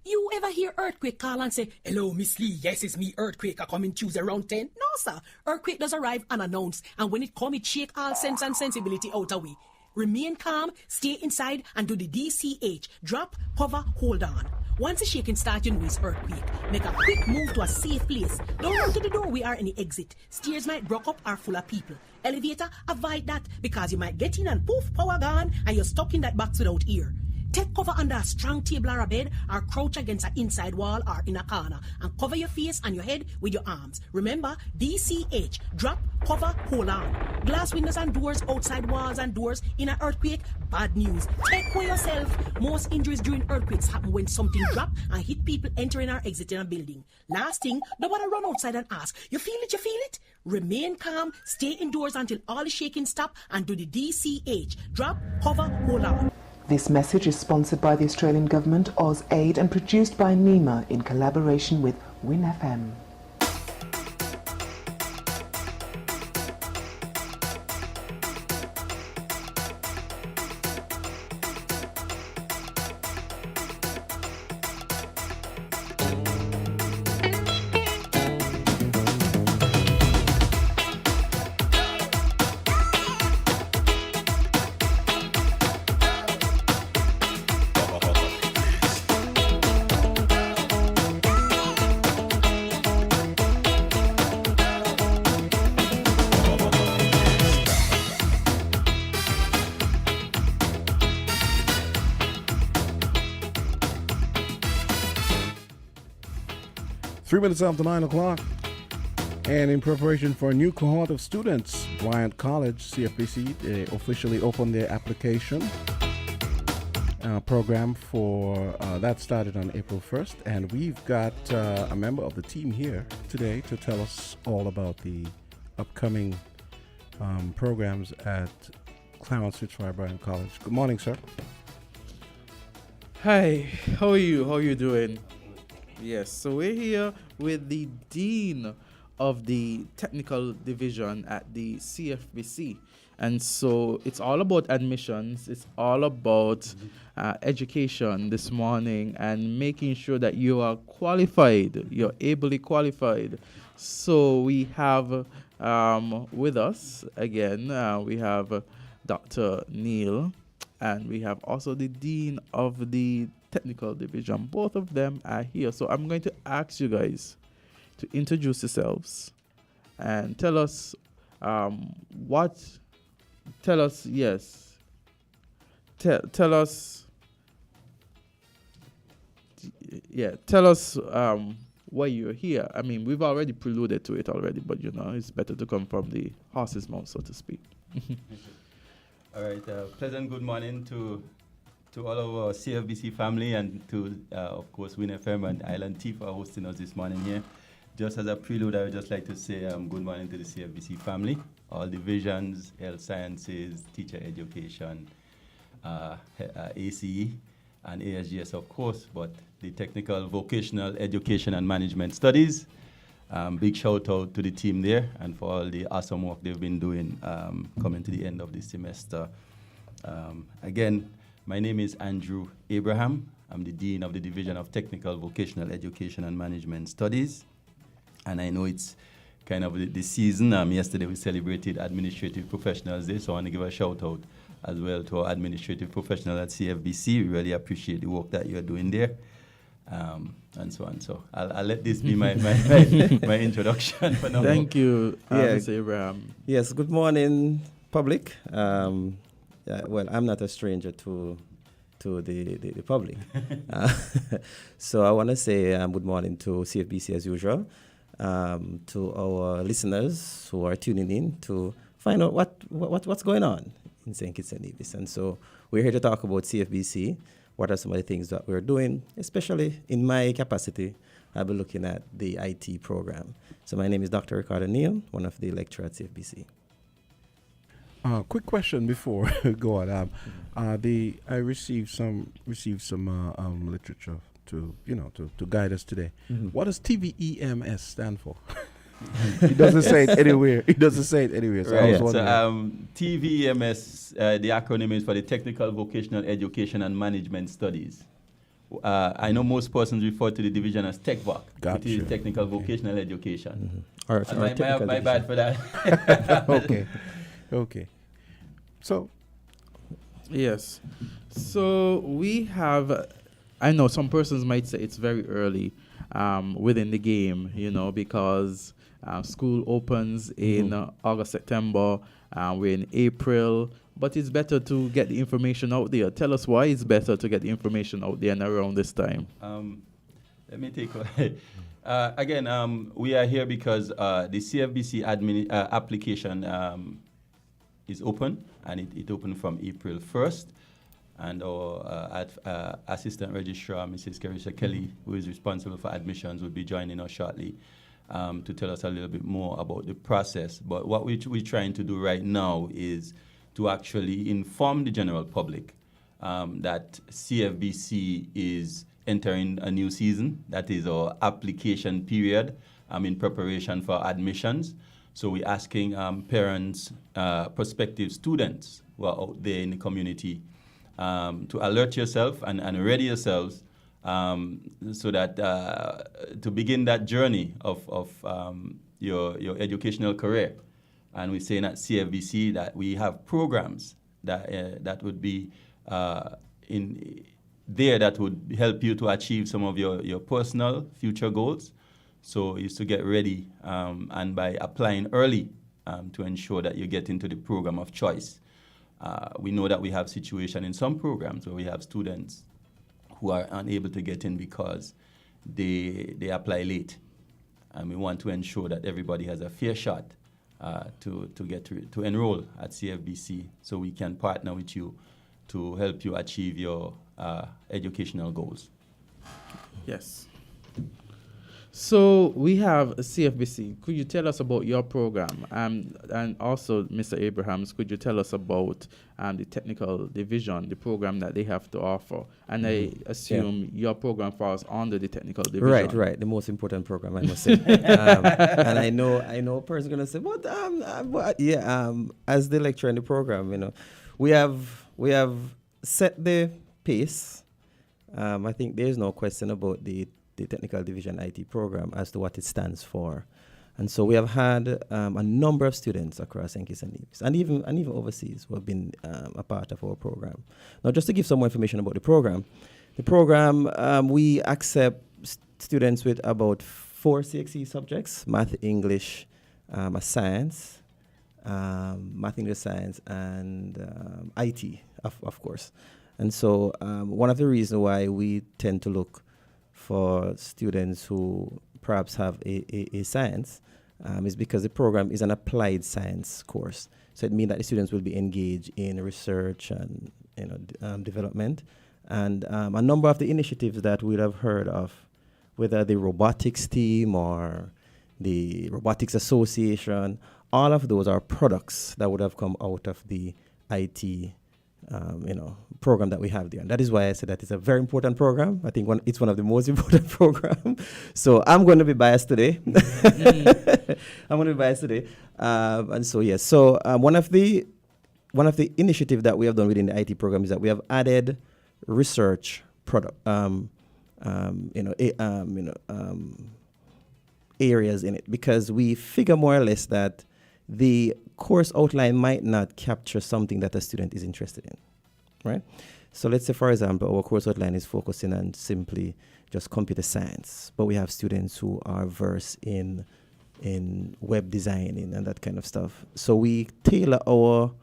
I: You ever hear Earthquake call and say, "Hello, Miss Lee, yes, it's me, Earthquake, I come in Tuesday around 10? No, sir. Earthquake does arrive unannounced, and when it come, it shake all sense and sensibility out of we. Remain calm, stay inside, and do the DCH. Drop, cover, hold on. Once the shaking starts, you know it's earthquake. Make a quick move to a safe place. Don't run to the doorway or any exit. Stairs might block up or full of people. Elevator, avoid that, because you might get in and poof, power gone, and you're stuck in that box without ear. Take cover under a strong table or a bed, or crouch against an inside wall or in a corner, and cover your face and your head with your arms. Remember, DCH, drop, cover, hold on. Glass windows and doors, outside walls and doors in an earthquake, bad news. Take care yourself. Most injuries during earthquakes happen when something drop and hit people entering or exiting a building. Last thing, nobody run outside and ask, you feel it, you feel it? Remain calm, stay indoors until all the shaking stop, and do the DCH, drop, cover, hold on.
J: This message is sponsored by the Australian Government, AusAid, and produced by NEMA in collaboration with WINFM.
C: Three minutes after 9 o'clock, and in preparation for a new cohort of students, Bryant College, CFBC, they officially opened their application program for that started on April 1st, and we've got a member of the team here today to tell us all about the upcoming programs at Clarence Fitzroy Bryant College. Good morning, sir.
B: Hi, how are you? How are you doing? Yes, so we're here with the Dean of the Technical Division at the CFBC. And so it's all about admissions. It's all about education this morning and making sure that you are qualified, you're ably qualified. So we have with us, again, we have Dr. Neil, and we have also the Dean of the Technical Division. Both of them are here. So I'm going to ask you guys to introduce yourselves and tell us tell us why you're here. I mean, we've already preluded to it already, but you know, it's better to come from the horse's mouth, so to speak.
K: All right, pleasant good morning to all of our CFBC family and to, of course, WinFM and Island T for hosting us this morning here. Just as a prelude, I would just like to say good morning to the CFBC family, all divisions, health sciences, teacher education, ACE, and ASGS, of course, but the technical, vocational education and management studies. Big shout out to the team there and for all the awesome work they've been doing coming to the end of this semester. Again, my name is Andrew Abraham. I'm the Dean of the Division of Technical, Vocational Education and Management Studies. And I know it's kind of the season. Yesterday we celebrated Administrative Professionals Day, so I want to give a shout out as well to our administrative professionals at CFBC. We really appreciate the work that you're doing there. and so on. So I'll let this be my introduction for now.
B: Thank you,
L: Yeah.
B: Mr. Abraham.
L: Yes, good morning, public. Well, I'm not a stranger to the public. So I want to say good morning to CFBC as usual, to our listeners who are tuning in to find out what's going on in St. Kitts and Nevis. And so we're here to talk about CFBC. What are some of the things that we're doing, especially in my capacity? I'll be looking at the IT program. So my name is Dr. Ricardo Neal, one of the lecturers at CFBC.
C: Quick question before go on. I received some literature to guide us today.
L: Mm-hmm.
C: What does TVEMS stand for? It doesn't say it anywhere. So I was wondering.
K: TVEMS, the acronym is for the Technical Vocational Education and Management Studies. I know most persons refer to the division as TechVoc, which is Technical Vocational Education.
L: Mm-hmm.
K: My bad for that.
C: Okay. So,
B: Yes. So we have, I know some persons might say it's very early within the game, because school opens in August, September. We're in April, but it's better to get the information out there. Tell us why it's better to get the information out there and around this time.
K: Let me take again. We are here because the CFBC application is open, and it opened from April 1st. And our Assistant Registrar, Mrs. Carisha Kelly, who is responsible for admissions, will be joining us shortly to tell us a little bit more about the process. But what we're trying to do right now is to actually inform the general public that CFBC is entering a new season. That is our application period in preparation for admissions. So we're asking parents, prospective students who are out there in the community to alert yourself and ready yourselves so that to begin that journey of your educational career. And we're saying at CFBC that we have programs that would be in there that would help you to achieve some of your personal future goals. So is to get ready and by applying early to ensure that you get into the program of choice. We know that we have situation in some programs where we have students who are unable to get in because they apply late. And we want to ensure that everybody has a fair shot to enroll at CFBC, so we can partner with you to help you achieve your educational goals.
B: Yes. So we have a CFBC. Could you tell us about your program? And also, Mr. Abrahams, could you tell us about the technical division, the program that they have to offer? And I assume your program falls under the technical division.
L: Right. The most important program, I must say. And I know a person going to say, as the lecturer in the program, we have set the pace. I think there's no question about the Technical Division IT program as to what it stands for. And so we have had a number of students across St. Kitts and Nevis and even overseas who have been a part of our program. Now, just to give some more information about the program, we accept students with about 4 CXE subjects: math, English, science, math, English, science, and IT, of course. And so one of the reasons why we tend to look for students who perhaps have a science is because the program is an applied science course. So it means that the students will be engaged in research and development. And a number of the initiatives that we'd have heard of, whether the robotics team or the Robotics Association, all of those are products that would have come out of the IT program that we have there. And that is why I said that it's a very important program. I think it's one of the most important programs. So I'm going to be biased today. And so, yes. So one of the initiatives that we have done within the IT program is that we have added research product, areas in it, because we figure more or less that the course outline might not capture something that a student is interested in, right? So let's say, for example, our course outline is focusing on simply just computer science, but we have students who are versed in web designing and that kind of stuff. So we tailor our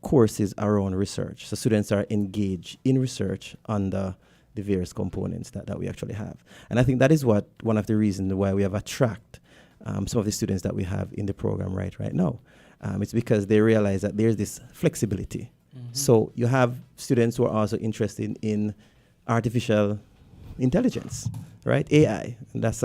L: courses around research. So students are engaged in research under the various components that we actually have. And I think that is one of the reasons why we have attract some of the students that we have in the program right now. It's because they realize that there's this flexibility. So you have students who are also interested in artificial intelligence, right? AI. And that's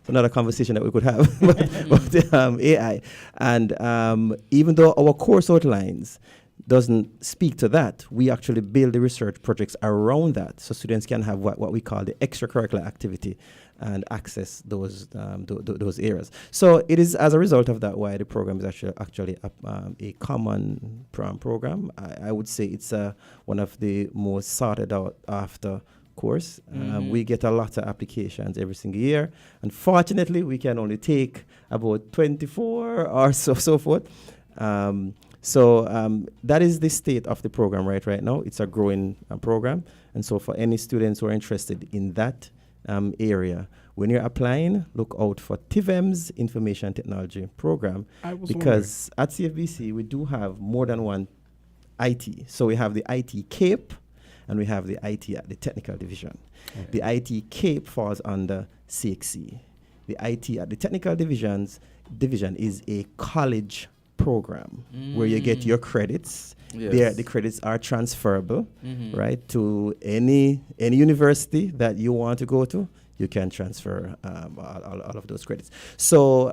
L: another conversation that we could have about AI. And even though our course outlines doesn't speak to that, we actually build the research projects around that, so students can have what we call the extracurricular activity and access those areas. So it is as a result of that why the program is actually a common program. I would say it's one of the most sorted out after course. We get a lot of applications every single year. Unfortunately, we can only take about 24 or so forth. So that is the state of the program right now. It's a growing program. And so for any students who are interested in that area, when you're applying, look out for TIVEM's Information Technology Program. Because at CFBC, we do have more than one IT. So we have the IT CAPE and we have the IT at the technical division. Okay. The IT CAPE falls under CXC. The IT at the technical division is a college program where you get your credits. Yes. There, the credits are transferable, right, to any university that you want to go to. You can transfer all of those credits. So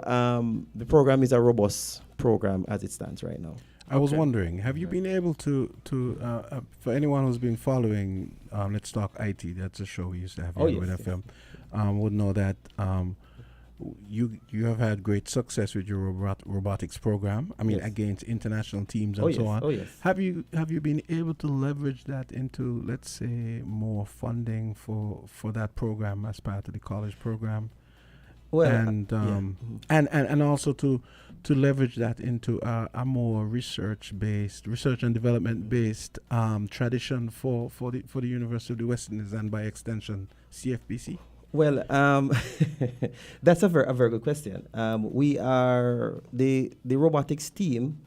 L: the program is a robust program as it stands right now.
C: I was wondering, have you been able to for anyone who's been following Let's Talk IT, that's a show we used to have here with FM, would know that you have had great success with your robotics program. I mean, against international teams and so on. Have you been able to leverage that into, let's say, more funding for that program as part of the college program? Well, and also to leverage that into a more research and development based tradition for the University of the West Indies and by extension CFBC.
L: Well, that's a very good question. We are the robotics team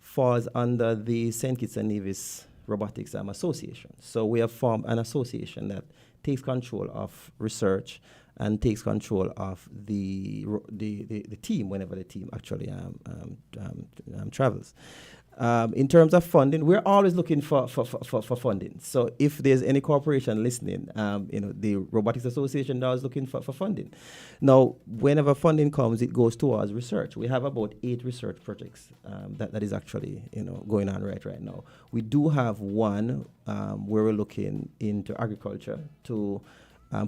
L: falls under the St. Kitts and Nevis Robotics Association. So we have formed an association that takes control of research and takes control of the team whenever the team actually travels. In terms of funding, we're always looking for funding. So if there's any corporation listening, the Robotics Association now is looking for funding. Now, whenever funding comes, it goes towards research. We have about 8 research projects that is actually going on right now. We do have one where we're looking into agriculture to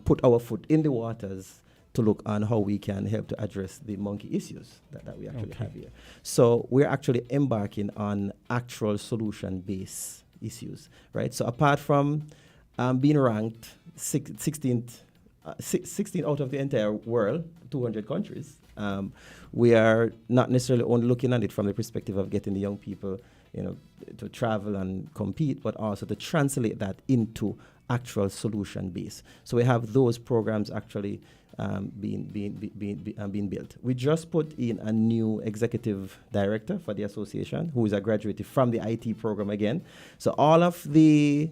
L: put our foot in the waters to look on how we can help to address the monkey issues that we actually have here. So we're actually embarking on actual solution-based issues, right? So apart from being ranked 16 out of the entire world, 200 countries, we are not necessarily only looking at it from the perspective of getting the young people, to travel and compete, but also to translate that into actual solution base. So we have those programs actually being built. We just put in a new executive director for the association, who is a graduate from the IT program again. So all of the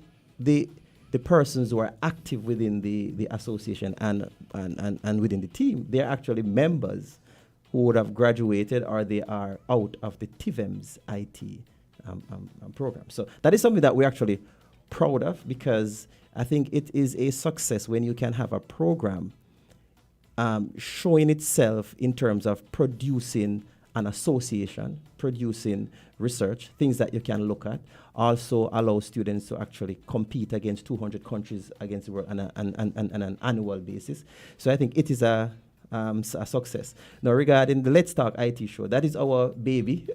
L: persons who are active within the association and within the team, they're actually members who would have graduated or they are out of the TIVEM's IT program. So that is something that we're actually proud of, because I think it is a success when you can have a program showing itself in terms of producing an association, producing research, things that you can look at, also allow students to actually compete against 200 countries against the world on an annual basis. So I think it is a success. Now, regarding the Let's Talk IT show, that is our baby.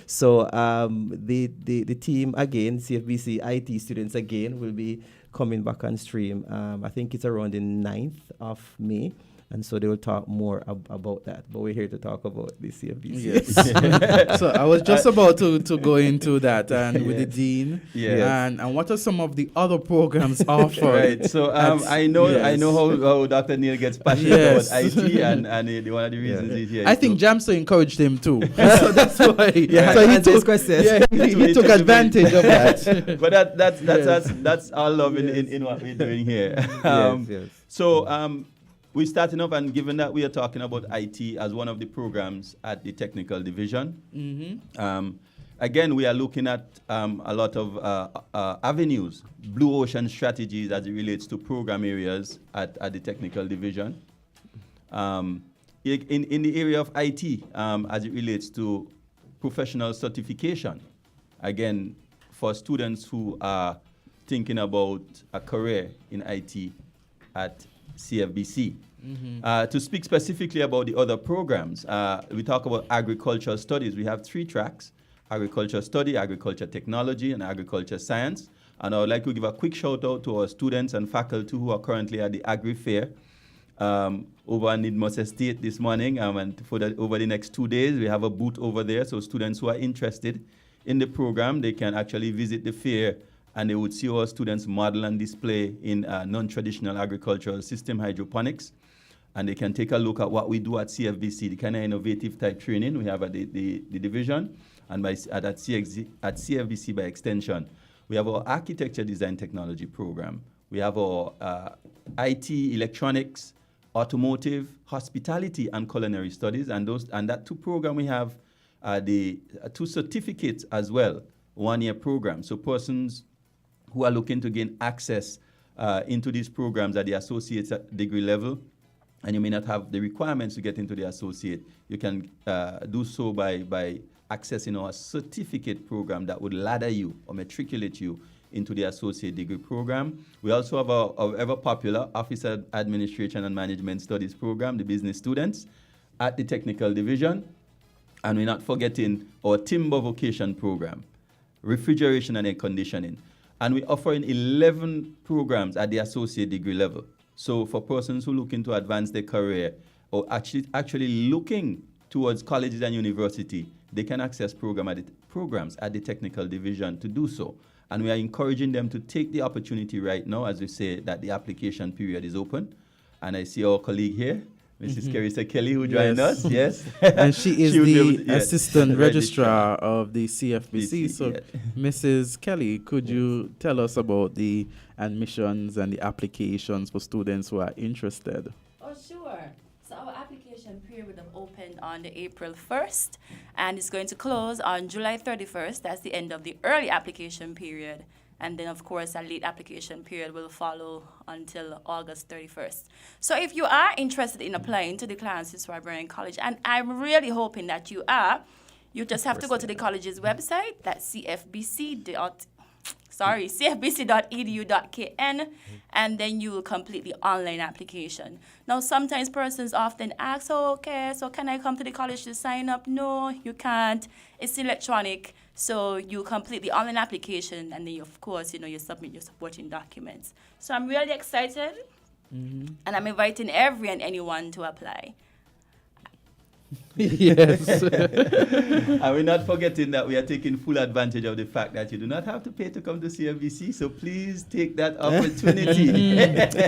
L: So the team again, CFBC IT students again, will be coming back on stream. I think it's around the 9th of May. And so they will talk more about that. But we're here to talk about the CFBC.
B: Yes. So I was just about to go into that and with the dean.
K: Yes.
B: And what are some of the other programs offered?
K: Right. So I know how Dr. Neil gets passionate about IT and one of the reasons he's here.
B: I think Jamso encouraged him too. So that's why.
L: So he took questions.
B: Yeah, he took advantage of that.
K: But that's our love in what we're doing here. So we're starting off, and given that we are talking about IT as one of the programs at the technical division, again, we are looking at a lot of avenues, blue ocean strategies as it relates to program areas at the technical division. In the area of IT, as it relates to professional certification, again, for students who are thinking about a career in IT at CFBC. To speak specifically about the other programs, we talk about agricultural studies. We have 3 tracks: agriculture study, agriculture technology, and agriculture science. And I would like to give a quick shout out to our students and faculty who are currently at the Agri Fair over in Nidmos Estate this morning. And over the next 2 days, we have a booth over there. So students who are interested in the program, they can actually visit the fair, and they would see our students model and display in non-traditional agricultural system hydroponics. And they can take a look at what we do at CFBC, the kind of innovative type training we have at the division, and at CFBC by extension. We have our architecture design technology program. We have our IT, electronics, automotive, hospitality, and culinary studies. And that 2 program we have the 2 certificates as well, 1-year program. So persons who are looking to gain access into these programs at the associate degree level, and you may not have the requirements to get into the associate, you can do so by accessing our certificate program that would ladder you or matriculate you into the associate degree program. We also have our ever popular Officer Administration and Management Studies program, the business students, at the technical division. And we're not forgetting our timber vocation program, refrigeration and air conditioning. And we're offering 11 programs at the associate degree level. So for persons who are looking to advance their career or actually looking towards colleges and university, they can access programs at the technical division to do so. And we are encouraging them to take the opportunity right now, as we say that the application period is open. And I see our colleague here, Mrs. Carissa Kelly, who joined us. Yes.
B: And she is the assistant registrar of the CFBC. So, Mrs. Kelly, could you tell us about the admissions and the applications for students who are interested?
M: Oh, sure. So our application period will have opened on the April 1st, and it's going to close on July 31st. That's the end of the early application period. And then, of course, a late application period will follow until August 31st. So if you are interested in applying to the Clarence Fitzroy Bryan College, and I'm really hoping that you are, you just have to go to the college's website, that's cfbc.edu.kn, and then you will complete the online application. Now, sometimes persons often ask, so can I come to the college to sign up? No, you can't. It's electronic. So you complete the online application, and then, of course, you submit your supporting documents. So I'm really excited, and I'm inviting every and anyone to apply.
B: Yes.
K: And we're not forgetting that we are taking full advantage of the fact that you do not have to pay to come to CFBC, so please take that opportunity.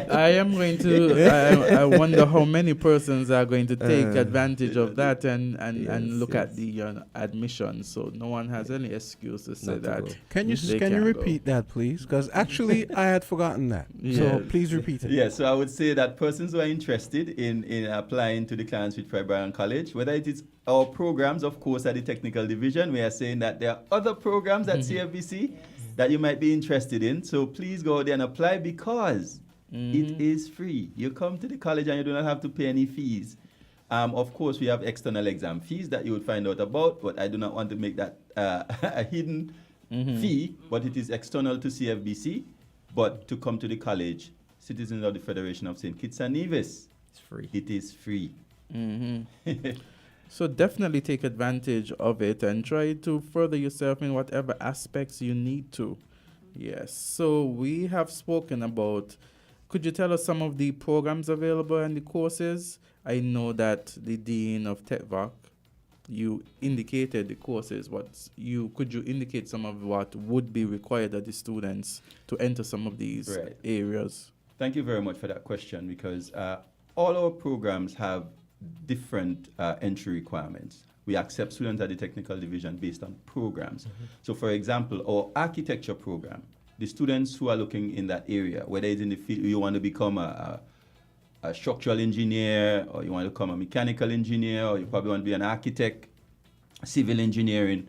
B: I am going to, I wonder how many persons are going to take advantage of that and look at the admission, so no one has any excuse to say that.
C: Can you repeat that, please? Because actually, I had forgotten that. So please repeat it.
K: Yes, so I would say that persons who are interested in applying to the Clarence Fitzroy Bryan College, whether it is our programs, of course, at the technical division, we are saying that there are other programs at CFBC that you might be interested in. So please go there and apply, because it is free. You come to the college and you do not have to pay any fees. Of course, we have external exam fees that you would find out about, but I do not want to make that a hidden fee, but it is external to CFBC. But to come to the college, citizens of the Federation of St. Kitts and Nevis,
L: it's free.
K: It is free.
B: So definitely take advantage of it and try to further yourself in whatever aspects you need to. Yes. So we have spoken about Could you tell us some of the programs available and the courses? I know that the Dean of TechVac, you indicated the courses. Could you indicate some of what would be required of the students to enter some of these areas?
K: Thank you very much for that question, because all our programs have different entry requirements. We accept students at the technical division based on programs. So for example, our architecture program, the students who are looking in that area, whether it's in the field, you want to become a structural engineer, or you want to become a mechanical engineer, or you probably want to be an architect, civil engineering,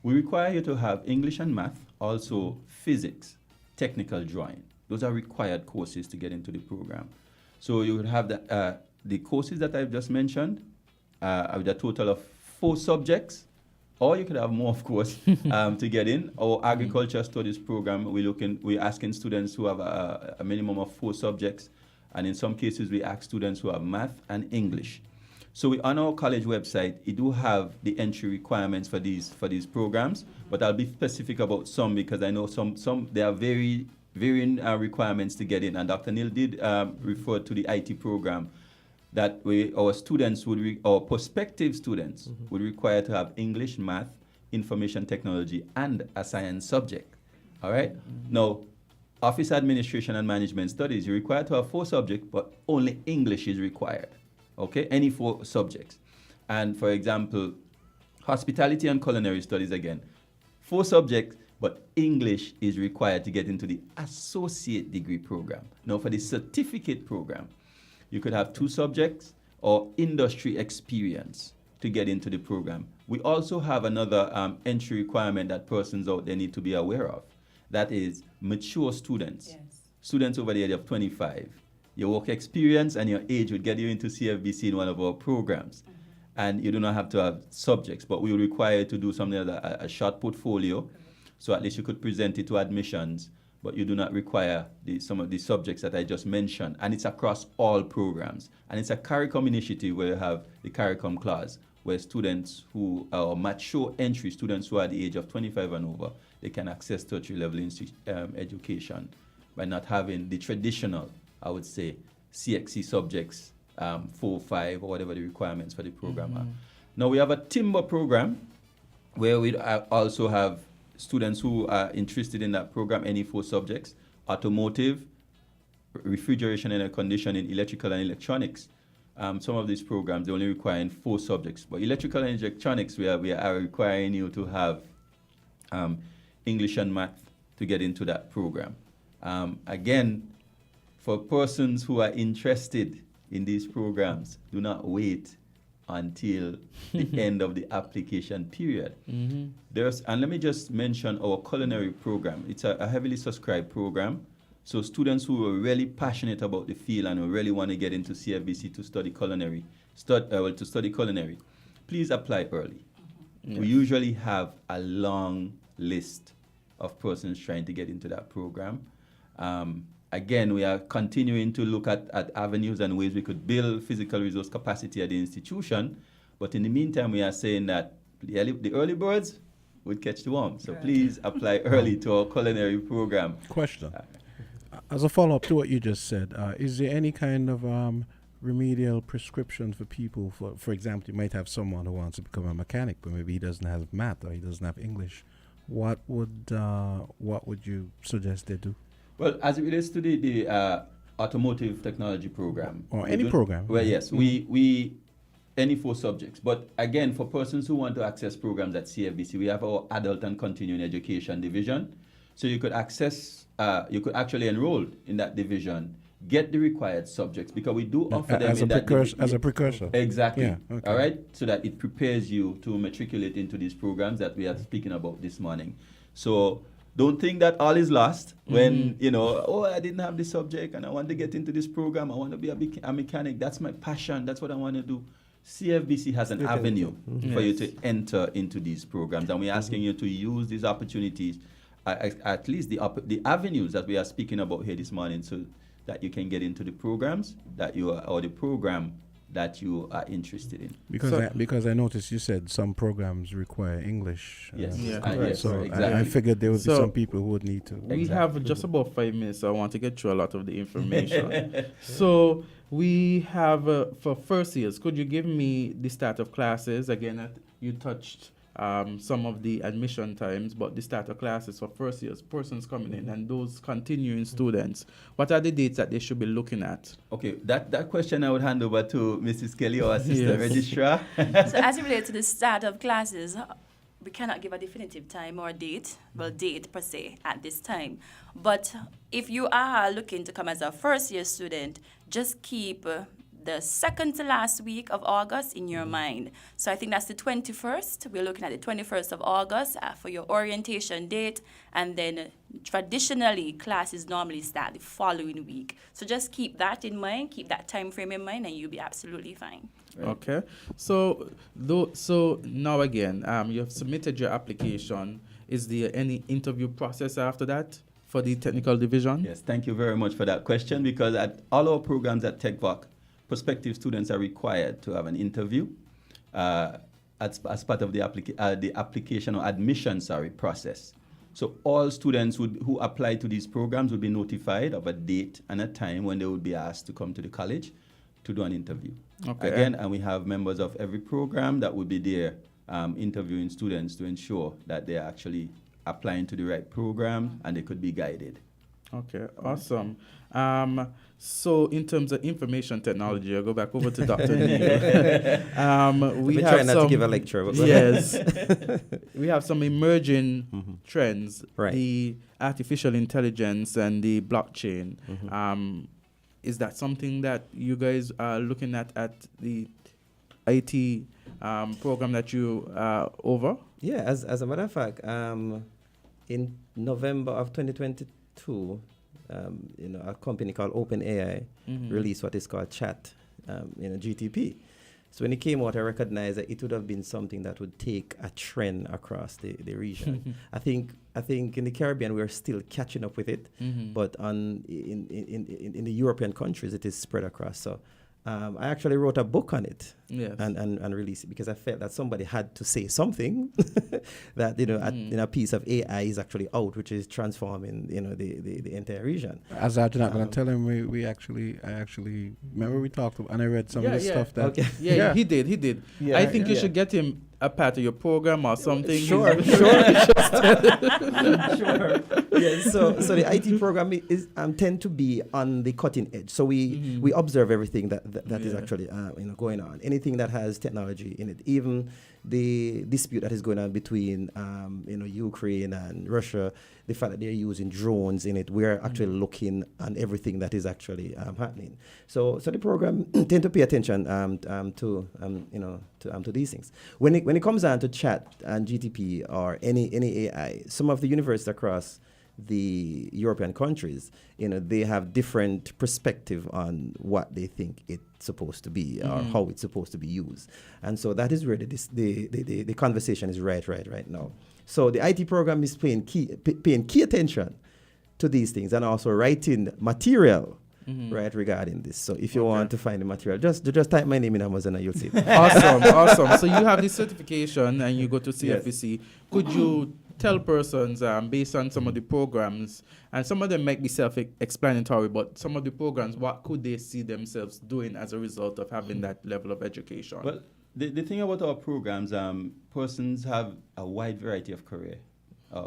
K: we require you to have English and math, also physics, technical drawing. Those are required courses to get into the program. So you would have the courses that I've just mentioned with a total of 4 subjects, or you could have more, of course, to get in. Our agriculture studies program, we're asking students who have a minimum of 4 subjects, and in some cases we ask students who have math and English. So on our college website, it do have the entry requirements for these programs, but I'll be specific about some, because I know some there are varying requirements to get in. And Dr. Neil did refer to the IT program, that our students our prospective students would require to have English, math, information technology, and a science subject. All right? Now, office administration and management studies, you're required to have 4 subjects, but only English is required. Okay? Any 4 subjects. And for example, hospitality and culinary studies, again, 4 subjects, but English is required to get into the associate degree program. Now, for the certificate program, you could have 2 subjects or industry experience to get into the program. We also have another entry requirement that persons out there need to be aware of. That is mature students. Yes. Students over the age of 25. Your work experience and your age would get you into CFBC in one of our programs. And you do not have to have subjects, but we will require you to do something like a short portfolio. So at least you could present it to admissions, but you do not require some of the subjects that I just mentioned. And it's across all programs. And it's a CARICOM initiative where you have the CARICOM class, where students who are mature entry, students who are the age of 25 and over, they can access tertiary level education by not having the traditional, I would say, CXC subjects, 4, 5, or whatever the requirements for the program are. Now we have a timber program where we also have students who are interested in that program, any 4 subjects: automotive, refrigeration and air conditioning, electrical and electronics. Some of these programs, they're only requiring 4 subjects. But electrical and electronics, we are requiring you to have English and math to get into that program. Again, for persons who are interested in these programs, do not wait until the end of the application period. And let me just mention our culinary program. It's a heavily subscribed program. So students who are really passionate about the field and who really want to get into CFBC to study culinary, please apply early. Yes. We usually have a long list of persons trying to get into that program. Again, we are continuing to look at avenues and ways we could build physical resource capacity at the institution. But in the meantime, we are saying that the early birds would catch the worm. So please apply early to our culinary program.
C: Question. As a follow-up to what you just said, is there any kind of remedial prescription for people? For example, you might have someone who wants to become a mechanic, but maybe he doesn't have math or he doesn't have English. What would you suggest they do?
K: Well, as it relates to the automotive technology program.
C: Or any program.
K: Well, yes, we any 4 subjects. But again, for persons who want to access programs at CFBC, we have our adult and continuing education division. So you could you could actually enroll in that division, get the required subjects, because we do offer them
C: as a precursor.
K: Exactly.
C: Yeah, okay.
K: All right? So that it prepares you to matriculate into these programs that we are speaking about this morning. So don't think that all is lost when, I didn't have this subject and I want to get into this program. I want to be a mechanic. That's my passion. That's what I want to do. CFBC has an avenue for you to enter into these programs. And we're asking you to use these opportunities, at least the avenues that we are speaking about here this morning, so that you can get into the programs or the program that you are interested in.
C: Because I noticed you said some programs require English.
K: Yes.
C: Yes, so
K: exactly.
C: I figured there would be some people who would need to.
B: We have just about 5 minutes, so I want to get through a lot of the information. So we have, for first years, could you give me the start of classes? Again, you touched some of the admission times, but the start of classes for first years, persons coming in, and those continuing students, what are the dates that they should be looking at?
K: Okay, that question I would hand over to Mrs. Kelly, our assistant registrar.
M: So as it relates to the start of classes, we cannot give a definitive time or date, date per se, at this time. But if you are looking to come as a first-year student, just keep the second to last week of August in your mind. So I think that's the 21st. We're looking at the 21st of August for your orientation date. And then traditionally, classes normally start the following week. So just keep that in mind, keep that time frame in mind, and you'll be absolutely fine.
B: Right. Okay. So now again, you have submitted your application. Is there any interview process after that for the technical division?
K: Yes, thank you very much for that question, because at all our programs at TechVoc, prospective students are required to have an interview as part of the application or admission process. So all students who apply to these programs will be notified of a date and a time when they will be asked to come to the college to do an interview.
B: Okay.
K: Again, and we have members of every program that will be there interviewing students to ensure that they are actually applying to the right program and they could be guided.
B: Okay, awesome. So in terms of information technology, I'll go back over to Dr. Neil. We have
L: trying not to give a lecture. But
B: yes. We have some emerging trends, the artificial intelligence and the blockchain. Is that something that you guys are looking at the IT program that you over?
L: Yeah, as a matter of fact, in November of 2022, a company called OpenAI released what is called Chat, GTP. So when it came out, I recognized that it would have been something that would take a trend across the region. I think in the Caribbean we're still catching up with it, but in the European countries it is spread across. So I actually wrote a book on it and released it because I felt that somebody had to say something that a piece of AI is actually out, which is transforming the entire region.
C: Azard, you're not going to tell him I actually remember we talked about, and I read some of the stuff that.
B: Okay. Yeah, he did. Yeah, I think you should get him a part of your program or something.
L: Sure. Yeah, so the IT program is tend to be on the cutting edge. So we observe everything that is actually going on. Anything that has technology in it, even the dispute that is going on between Ukraine and Russia, the fact that they're using drones in it, we're actually looking on everything that is actually happening. So the program tend to pay attention to these things. When it comes down to Chat and GTP or any AI, some of the universities across the European countries, they have different perspective on what they think it's supposed to be or how it's supposed to be used. And so that is where the conversation is right now. So the IT program is paying key attention to these things and also writing material regarding this. So if you want to find the material, just type my name in Amazon and you'll see it.
B: Awesome. So you have the certification and you go to CFEC. Yes. Could you tell persons based on some of the programs, and some of them might be self-explanatory, but some of the programs, what could they see themselves doing as a result of having that level of education?
K: Well, the thing about our programs, persons have a wide variety of career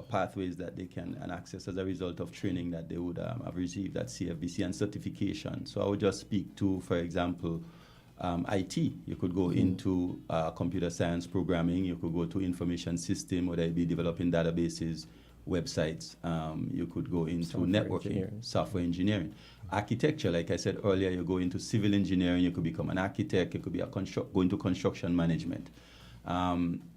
K: pathways that they can access as a result of training that they would have received at CFBC and certification. So I would just speak to, for example, IT. You could go into computer science programming. You could go to information system, whether it be developing databases, websites. You could go into networking, software engineering. Architecture, like I said earlier, you go into civil engineering. You could become an architect. You could be go into construction management.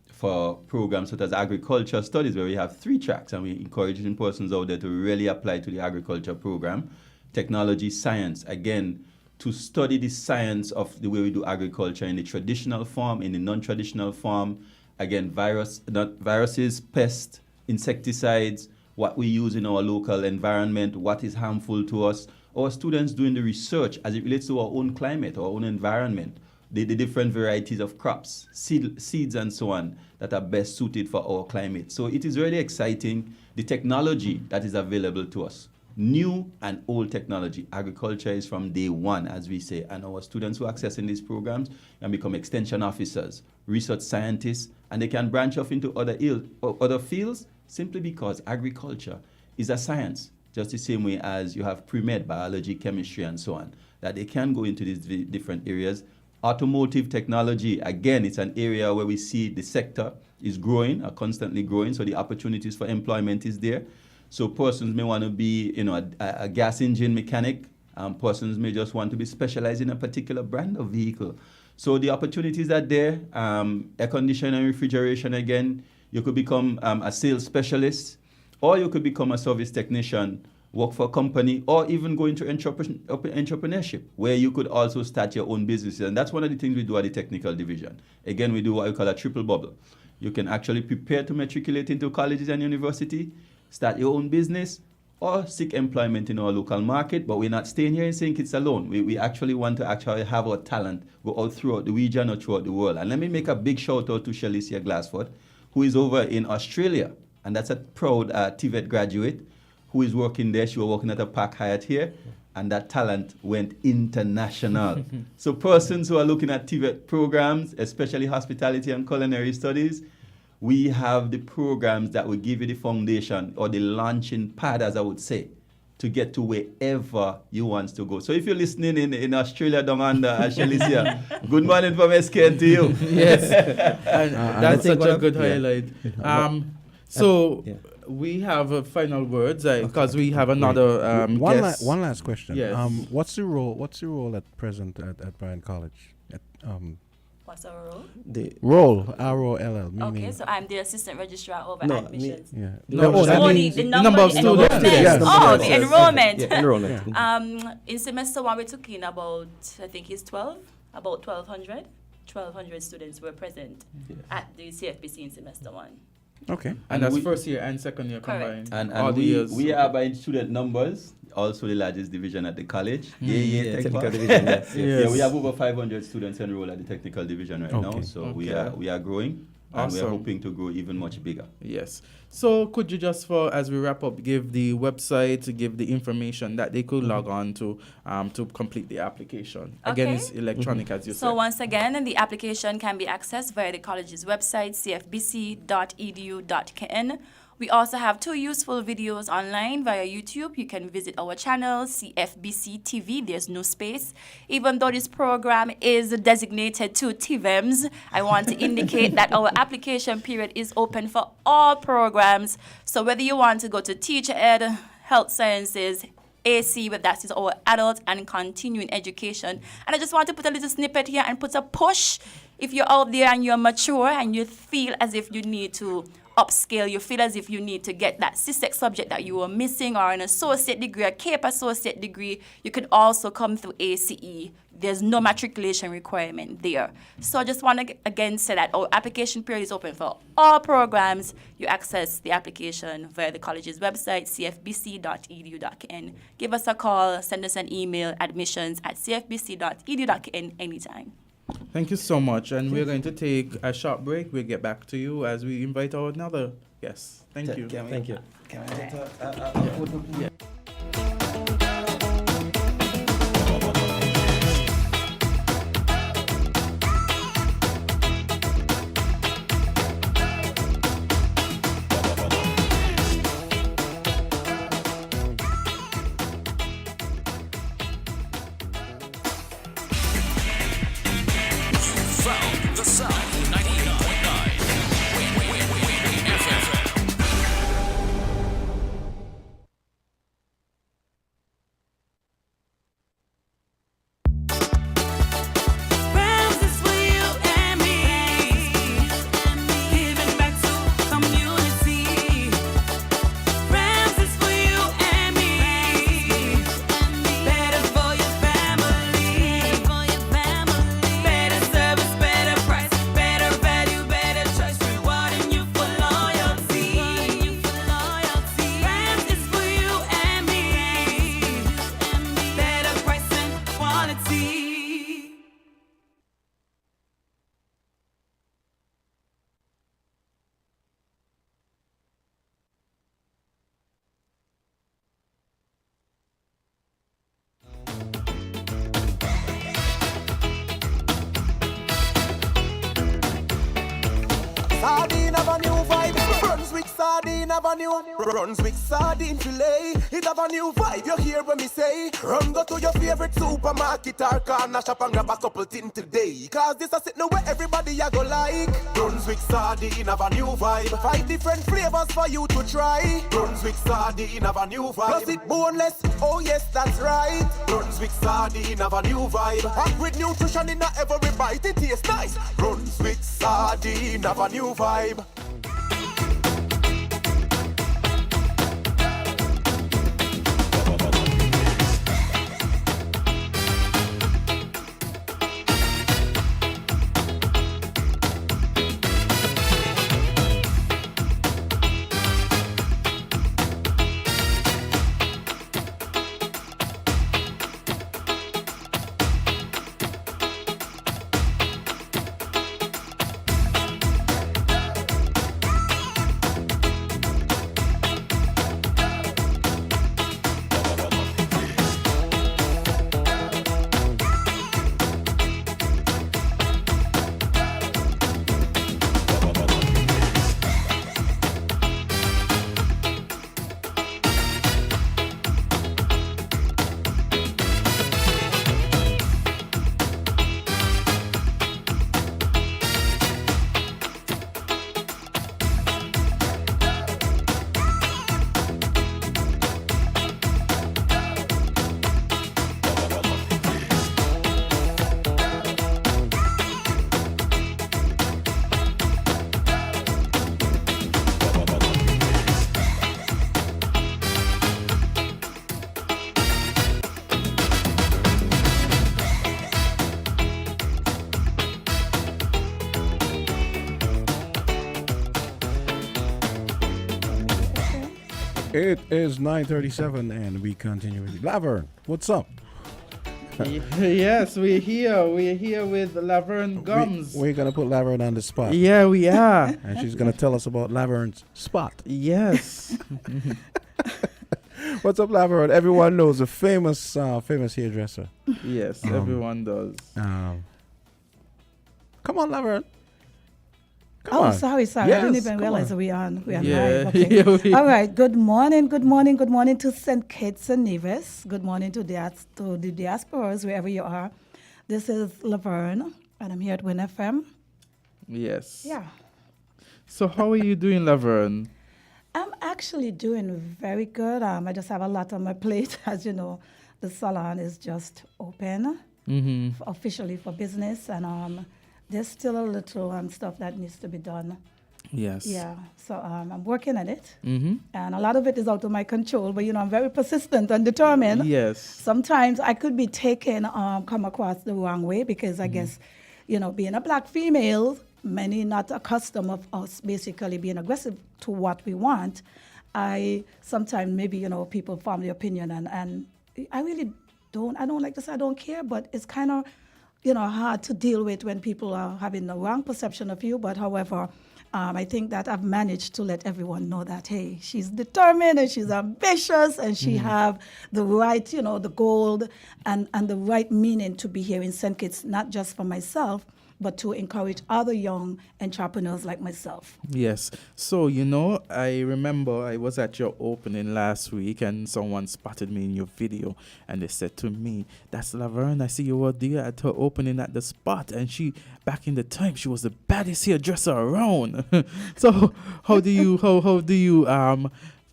K: For programs such as agriculture studies, where we have 3 tracks, and we're encouraging persons out there to really apply to the agriculture program. Technology, science, again, to study the science of the way we do agriculture in the traditional form, in the non-traditional form. Again, viruses, pests, insecticides, what we use in our local environment, what is harmful to us. Our students doing the research as it relates to our own climate, our own environment. the different varieties of crops, seeds and so on that are best suited for our climate. So it is really exciting, the technology that is available to us. New and old technology. Agriculture is from day one, as we say, and our students who are accessing these programs can become extension officers, research scientists, and they can branch off into other fields simply because agriculture is a science, just the same way as you have pre-med, biology, chemistry, and so on, that they can go into these different areas. Automotive technology, again, it's an area where we see the sector is growing, constantly growing, so the opportunities for employment is there. So persons may want to be, a gas engine mechanic. Persons may just want to be specialized in a particular brand of vehicle. So the opportunities are there. Air conditioning and refrigeration, again, you could become a sales specialist, or you could become a service technician, work for a company, or even go into entrepreneurship, where you could also start your own businesses. And that's one of the things we do at the technical division. Again, we do what we call a triple bubble. You can actually prepare to matriculate into colleges and university, start your own business, or seek employment in our local market. But we're not staying here in St. Kitts alone. We actually want to actually have our talent go out throughout the region or throughout the world. And let me make a big shout out to Shalicia Glassford, who is over in Australia. And that's a proud TVET graduate who is working there. She was working at a Park Hyatt here. And that talent went international. So persons who are looking at TVET programs, especially hospitality and culinary studies, we have the programs that will give you the foundation or the launching pad, as I would say, to get to wherever you want to go. So if you're listening in Australia down under, Shalicia, good morning from SKN to you.
B: Yes, and that's such a good highlight. We have final words because we have another guest.
C: One last question.
B: Yes.
C: What's the role at present at Bryan College?
M: What's our role?
C: The role, R-O-L-L.
M: Okay, so I'm the assistant registrar over admissions.
B: The number of students.
M: The enrollment.
L: Yeah, enrollment.
M: In semester one, we're talking about, I think it's 1,200 students were present at the CFBC in semester one.
C: Okay.
B: And that's first year and second year combined.
K: And we are by student numbers, also the largest division at the college.
L: Technical division. Yes.
K: Yeah, we have over 500 students enrolled at the technical division right now. So we are growing. And
B: Awesome.
K: we are hoping to grow even much bigger.
B: Yes. So could you just, as we wrap up, give the website, give the information that they could log on to complete the application? Again, it's electronic, as you said.
M: So once again, the application can be accessed via the college's website, cfbc.edu.kn. We also have 2 useful videos online via YouTube. You can visit our channel, CFBC TV. There's no space. Even though this program is designated to TVEMS, I want to indicate that our application period is open for all programs. So whether you want to go to teacher ed, health sciences, AC, but that is our adult and continuing education. And I just want to put a little snippet here and put a push. If you're out there and you're mature and you feel as if you need to upscale, you feel as if you need to get that CSEC subject that you were missing, or an associate degree, a CAPE associate degree, you could also come through ACE. There's no matriculation requirement there. So I just want to again say that our application period is open for all programs. You access the application via the college's website, cfbc.edu.kn. Give us a call, send us an email, admissions@cfbc.edu.kn anytime.
B: Thank you so much. And we're going to take a short break. We'll get back to you as we invite our another guest. Thank you.
L: Thank you.
K: Can I get a photo, please?
B: Yeah.
N: have a new vibe. Brunswick sardine have a new. Brunswick sardine fillet. It have a new vibe. You hear what me say? Run go to your favorite supermarket or corner shop and grab a couple things today. Cause this a sitting where everybody a go like. Brunswick sardine have a new vibe. 5 different flavors for you to try. Brunswick sardine have a new vibe. Plus it boneless. Oh yes, that's right. Brunswick sardine have a new vibe. And with nutrition in every bite, it tastes nice. Brunswick sardine have a new vibe.
C: It is 9:37 and we continue with Laverne. What's up?
B: Yes, we're here. We're here with Laverne Gumbs.
C: We're going to put Laverne on the spot.
B: Yeah, we are.
C: And she's going to tell us about Laverne's spot.
B: Yes.
C: What's up, Laverne? Everyone knows a famous hairdresser.
B: Yes, everyone does.
C: Come on, Laverne.
F: Come on. Sorry.
C: Yes,
F: I didn't even realize that we're on
B: Yeah.
F: live. Okay. All right. Good morning to St. Kitts and Nevis. Good morning to the diasporas, wherever you are. This is Laverne, and I'm here at Win FM.
B: Yes.
F: Yeah.
B: So how are you doing, Laverne?
F: I'm actually doing very good. I just have a lot on my plate. As you know, the salon is just open officially for business, and there's still a little stuff that needs to be done.
B: Yes.
F: Yeah. So I'm working at it, and a lot of it is out of my control. But I'm very persistent and determined.
B: Yes.
F: Sometimes I could be come across the wrong way because I guess, being a black female, many not accustomed of us basically being aggressive to what we want. I sometimes maybe people form the opinion, and I really don't. I don't like to say I don't care, but it's kind of hard to deal with when people are having the wrong perception of you. But however, I think that I've managed to let everyone know that, hey, she's determined and she's ambitious and she have the right, the goal and the right meaning to be here in St. Kitts, not just for myself, but to encourage other young entrepreneurs like myself.
B: Yes. So, I remember I was at your opening last week and someone spotted me in your video and they said to me, that's Laverne. I see you were there at her opening at the spot. And back in the time, she was the baddest hairdresser around. So how do you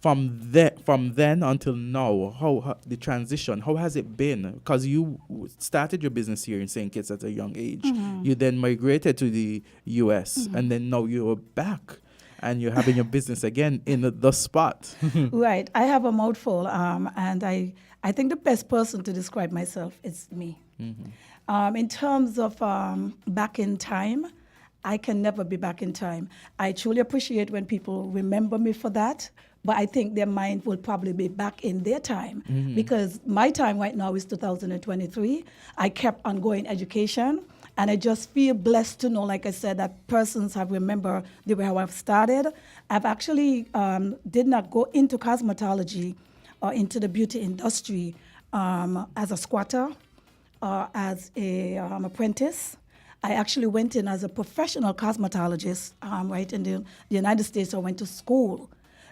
B: from then until now, how the transition, how has it been? Because you started your business here in St. Kitts at a young age. You then migrated to the U.S. and then now you're back and you're having your business again in the spot.
F: Right. I have a mouthful, and I think the best person to describe myself is me. In terms of back in time, I can never be back in time. I truly appreciate when people remember me for that. But I think their mind will probably be back in their time because my time right now is 2023. I kept ongoing education, and I just feel blessed to know, like I said, that persons have remembered the way how I've started. I've actually did not go into cosmetology or into the beauty industry as a squatter or as a apprentice.
O: I actually went in as a professional cosmetologist, right in the United States. I went to school.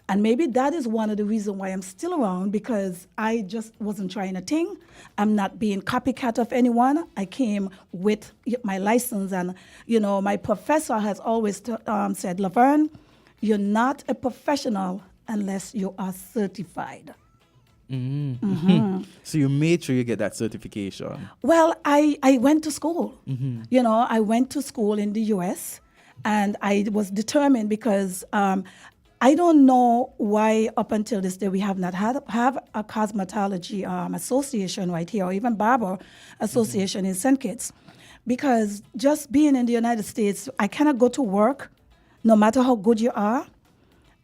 O: And maybe that is one of the reasons why I'm still around, because I just wasn't trying a thing. I'm not being copycat of anyone. I came with my license, and, my professor has always said, Laverne, you're not a professional unless you are certified.
B: Mm-hmm.
O: Mm-hmm.
B: So you made sure you get that certification.
O: Well, I went to school.
B: Mm-hmm.
O: I went to school in the U.S., and I was determined because I don't know why up until this day we have not have a cosmetology association right here, or even barber association in St. Kitts. Because just being in the United States, I cannot go to work, no matter how good you are,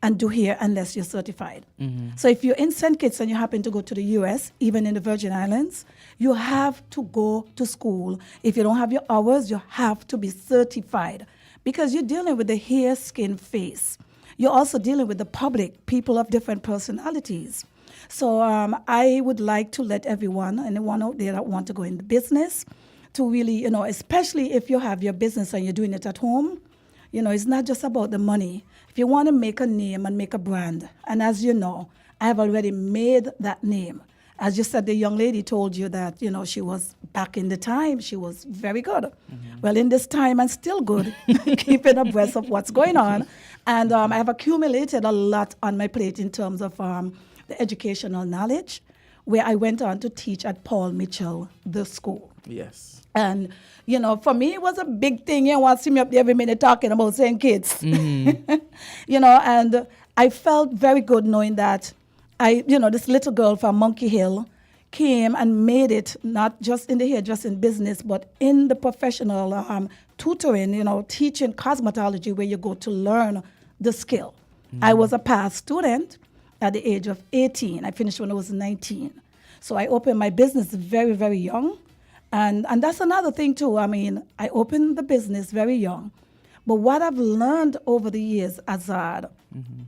O: and do here unless you're certified.
B: Mm-hmm.
O: So if you're in St. Kitts and you happen to go to the U.S., even in the Virgin Islands, you have to go to school. If you don't have your hours, you have to be certified, because you're dealing with the hair, skin, face. You're also dealing with the public, people of different personalities. So I would like to let everyone, anyone out there that want to go in the business, to really, especially if you have your business and you're doing it at home, it's not just about the money. If you want to make a name and make a brand, and as you know, I have already made that name. As you said, the young lady told you that, she was back in the time, she was very good. Mm-hmm. Well, in this time, I'm still good, keeping abreast of what's going on. And I have accumulated a lot on my plate in terms of the educational knowledge, where I went on to teach at Paul Mitchell, the school.
B: Yes.
O: And, for me, it was a big thing. You want to see me up there every minute talking about St. Kitts.
B: Mm-hmm.
O: And I felt very good knowing that this little girl from Monkey Hill came and made it, not just in the hairdressing business, but in the professional tutoring, teaching cosmetology, where you go to learn the skill. Mm-hmm. I was a past student at the age of 18. I finished when I was 19. So I opened my business very, very young. And that's another thing, too. I mean, I opened the business very young. But what I've learned over the years, Azard, mm-hmm.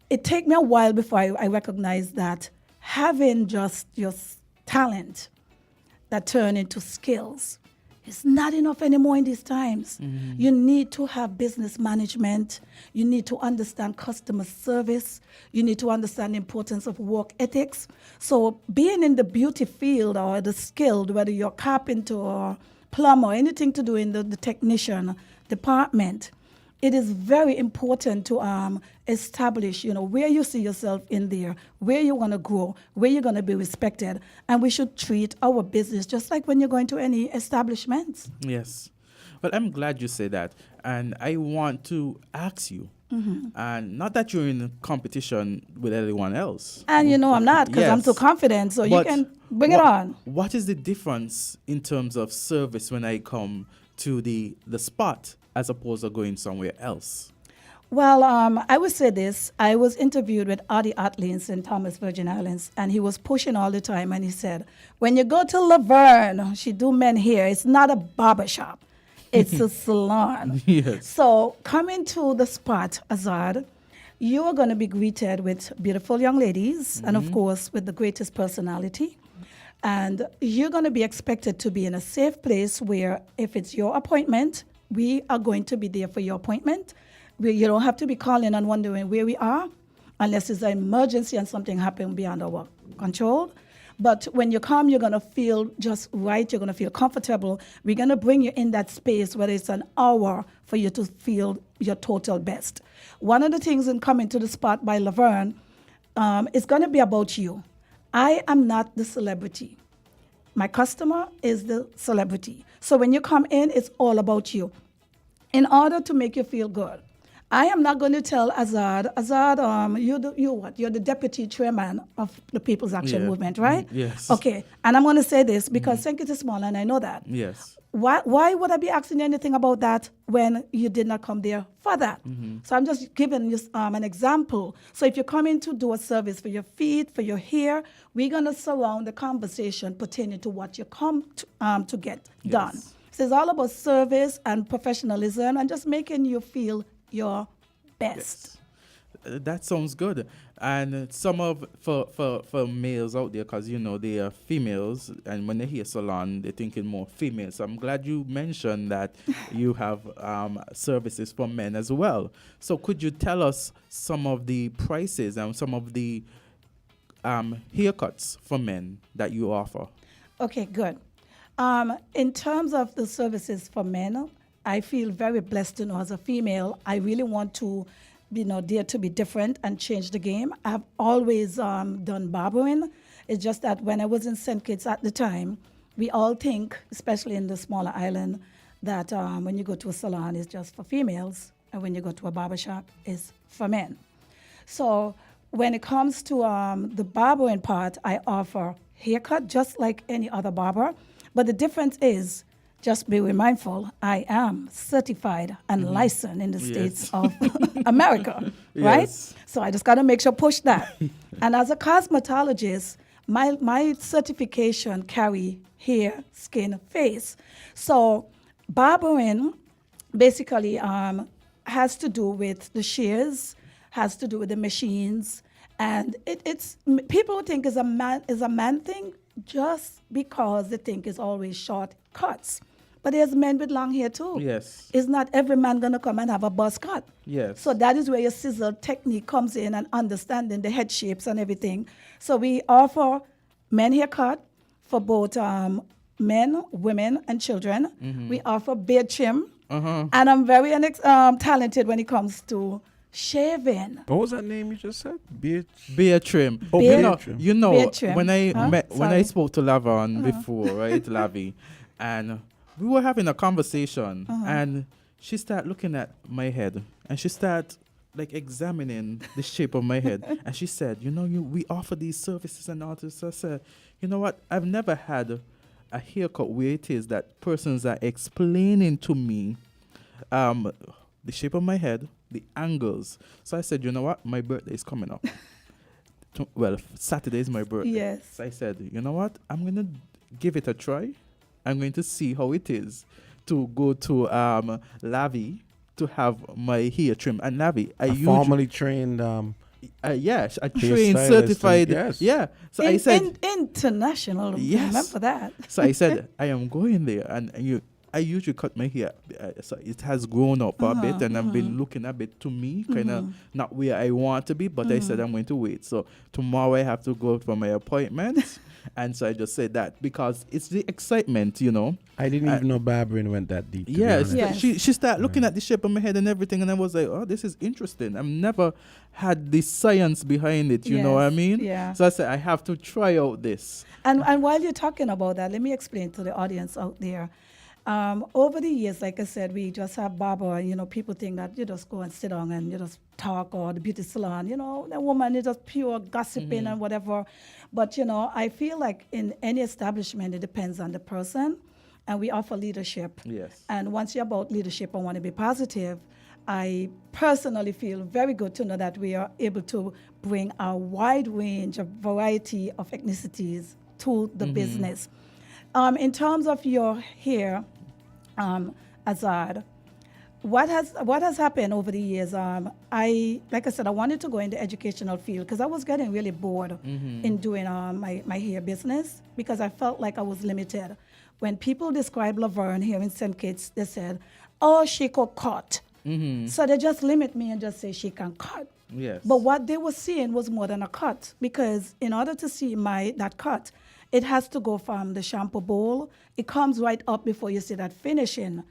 O: it took me a while before I recognized that having just your talent that turn into skills is not enough anymore in these times. Mm-hmm. You need to have business management. You need to understand customer service. You need to understand the importance of work ethics. So being in the beauty field or the skilled, whether you're carpenter or plumber, or anything to do in the technician department, it is very important to establish, where you see yourself in there, where you want to grow, where you're going to be respected. And we should treat our business just like when you're going to any establishments.
B: Yes. Well, I'm glad you say that. And I want to ask you, mm-hmm. and not that you're in competition with anyone else.
O: And I'm not, because I'm too confident. So you can bring it on.
B: What is the difference in terms of service when I come to the spot, as opposed to going somewhere else?
O: Well, I would say this. I was interviewed with Adi Atley in St. Thomas, Virgin Islands, and he was pushing all the time, and he said, when you go to Laverne, she do men hair, it's not a barbershop, it's a salon.
B: Yes.
O: So coming to the spot, Azard, you are going to be greeted with beautiful young ladies, mm-hmm. and of course, with the greatest personality. And you're going to be expected to be in a safe place where if it's your appointment, we are going to be there for your appointment. You don't have to be calling and wondering where we are, unless it's an emergency and something happened beyond our control. But when you come, you're going to feel just right. You're going to feel comfortable. We're going to bring you in that space, whether it's an hour, for you to feel your total best. One of the things in coming to the spot by Laverne is going to be about you. I am not the celebrity. My customer is the celebrity. So when you come in, it's all about you. In order to make you feel good, I am not going to tell Azard, you're the deputy chairman of the People's Action Movement, right?
B: Yes.
O: Okay, and I'm going to say this because St. Kitts is small and I know that.
B: Yes.
O: Why would I be asking you anything about that when you did not come there for that? Mm-hmm. So I'm just giving you an example. So if you're coming to do a service for your feet, for your hair, we're going to surround the conversation pertaining to what you come to get done. So it's all about service and professionalism and just making you feel your best.
B: That sounds good. And some of for males out there, because they are females, and when they hear salon, they're thinking more female. So I'm glad you mentioned that you have services for men as well. So could you tell us some of the prices and some of the haircuts for men that you offer?
O: Okay, good. In terms of the services for men, I feel very blessed to know as a female, I really want to dare to be different and change the game. I've always done barbering. It's just that when I was in St. Kitts at the time, we all think, especially in the smaller island, that when you go to a salon, it's just for females, and when you go to a barbershop, it's for men. So when it comes to the barbering part, I offer haircut just like any other barber, but the difference is, just be mindful, I am certified and licensed in the states of America, right? So I just got to make sure push that. And as a cosmetologist, my certification carry hair, skin, face. So barbering basically has to do with the shears, has to do with the machines, and it's people think is a man thing just because they think it's always short cuts. But there's men with long hair too.
B: Yes.
O: It's not every man gonna come and have a buzz cut.
B: Yes.
O: So that is where your scissor technique comes in and understanding the head shapes and everything. So we offer men haircut for both men, women, and children.
B: Mm-hmm.
O: We offer beard trim. And I'm very talented when it comes to shaving.
C: What was that name you just said? Beard
B: trim.
C: Oh, beard trim.
B: Beard
O: trim.
B: when I
O: Huh?
B: when I spoke to Lavon before, right, Lavi, and we were having a conversation, and she started looking at my head, and she started like examining the shape of my head, and she said, we offer these services and all this. I said, you know what? I've never had a haircut where it is that persons are explaining to me the shape of my head, the angles. So I said, you know what? My birthday is coming up. Saturday is my birthday.
O: Yes.
B: So I said, you know what? I'm going to give it a try. I'm going to see how it is to go to Lavi to have my hair trim. And Lavi, I
C: formally trained.
B: Yes, I trained, certified. Yeah. So I said
O: international.
B: Yes.
O: Remember that.
B: So I said I am going there, and I usually cut my hair, so it has grown up a bit, and I've been looking a bit to me, kind of not where I want to be, but I said I'm going to wait. So tomorrow I have to go for my appointment, and so I just said that because it's the excitement,
C: I didn't even know barbering went that deep.
B: Yes. She started looking at the shape of my head and everything, and I was like, oh, this is interesting. I've never had the science behind it, you know what I mean?
O: Yeah.
B: So I said, I have to try out this.
O: And while you're talking about that, let me explain to the audience out there. Over the years, like I said, we just have barber, people think that you just go and sit down and you just talk, or the beauty salon, the woman is just pure gossiping and whatever. But, I feel like in any establishment, it depends on the person, and we offer leadership.
B: Yes.
O: And once you're about leadership and want to be positive, I personally feel very good to know that we are able to bring a wide range of variety of ethnicities to the business. In terms of your hair, Azard, what has happened over the years? Like I said, I wanted to go in the educational field because I was getting really bored in doing my hair business because I felt like I was limited. When people describe Laverne here in St. Kitts, they said, "Oh, she could cut." So they just limit me and just say she can cut.
B: Yes.
O: But what they were seeing was more than a cut, because in order to see that cut, it has to go from the shampoo bowl. It comes right up before you see that finishing.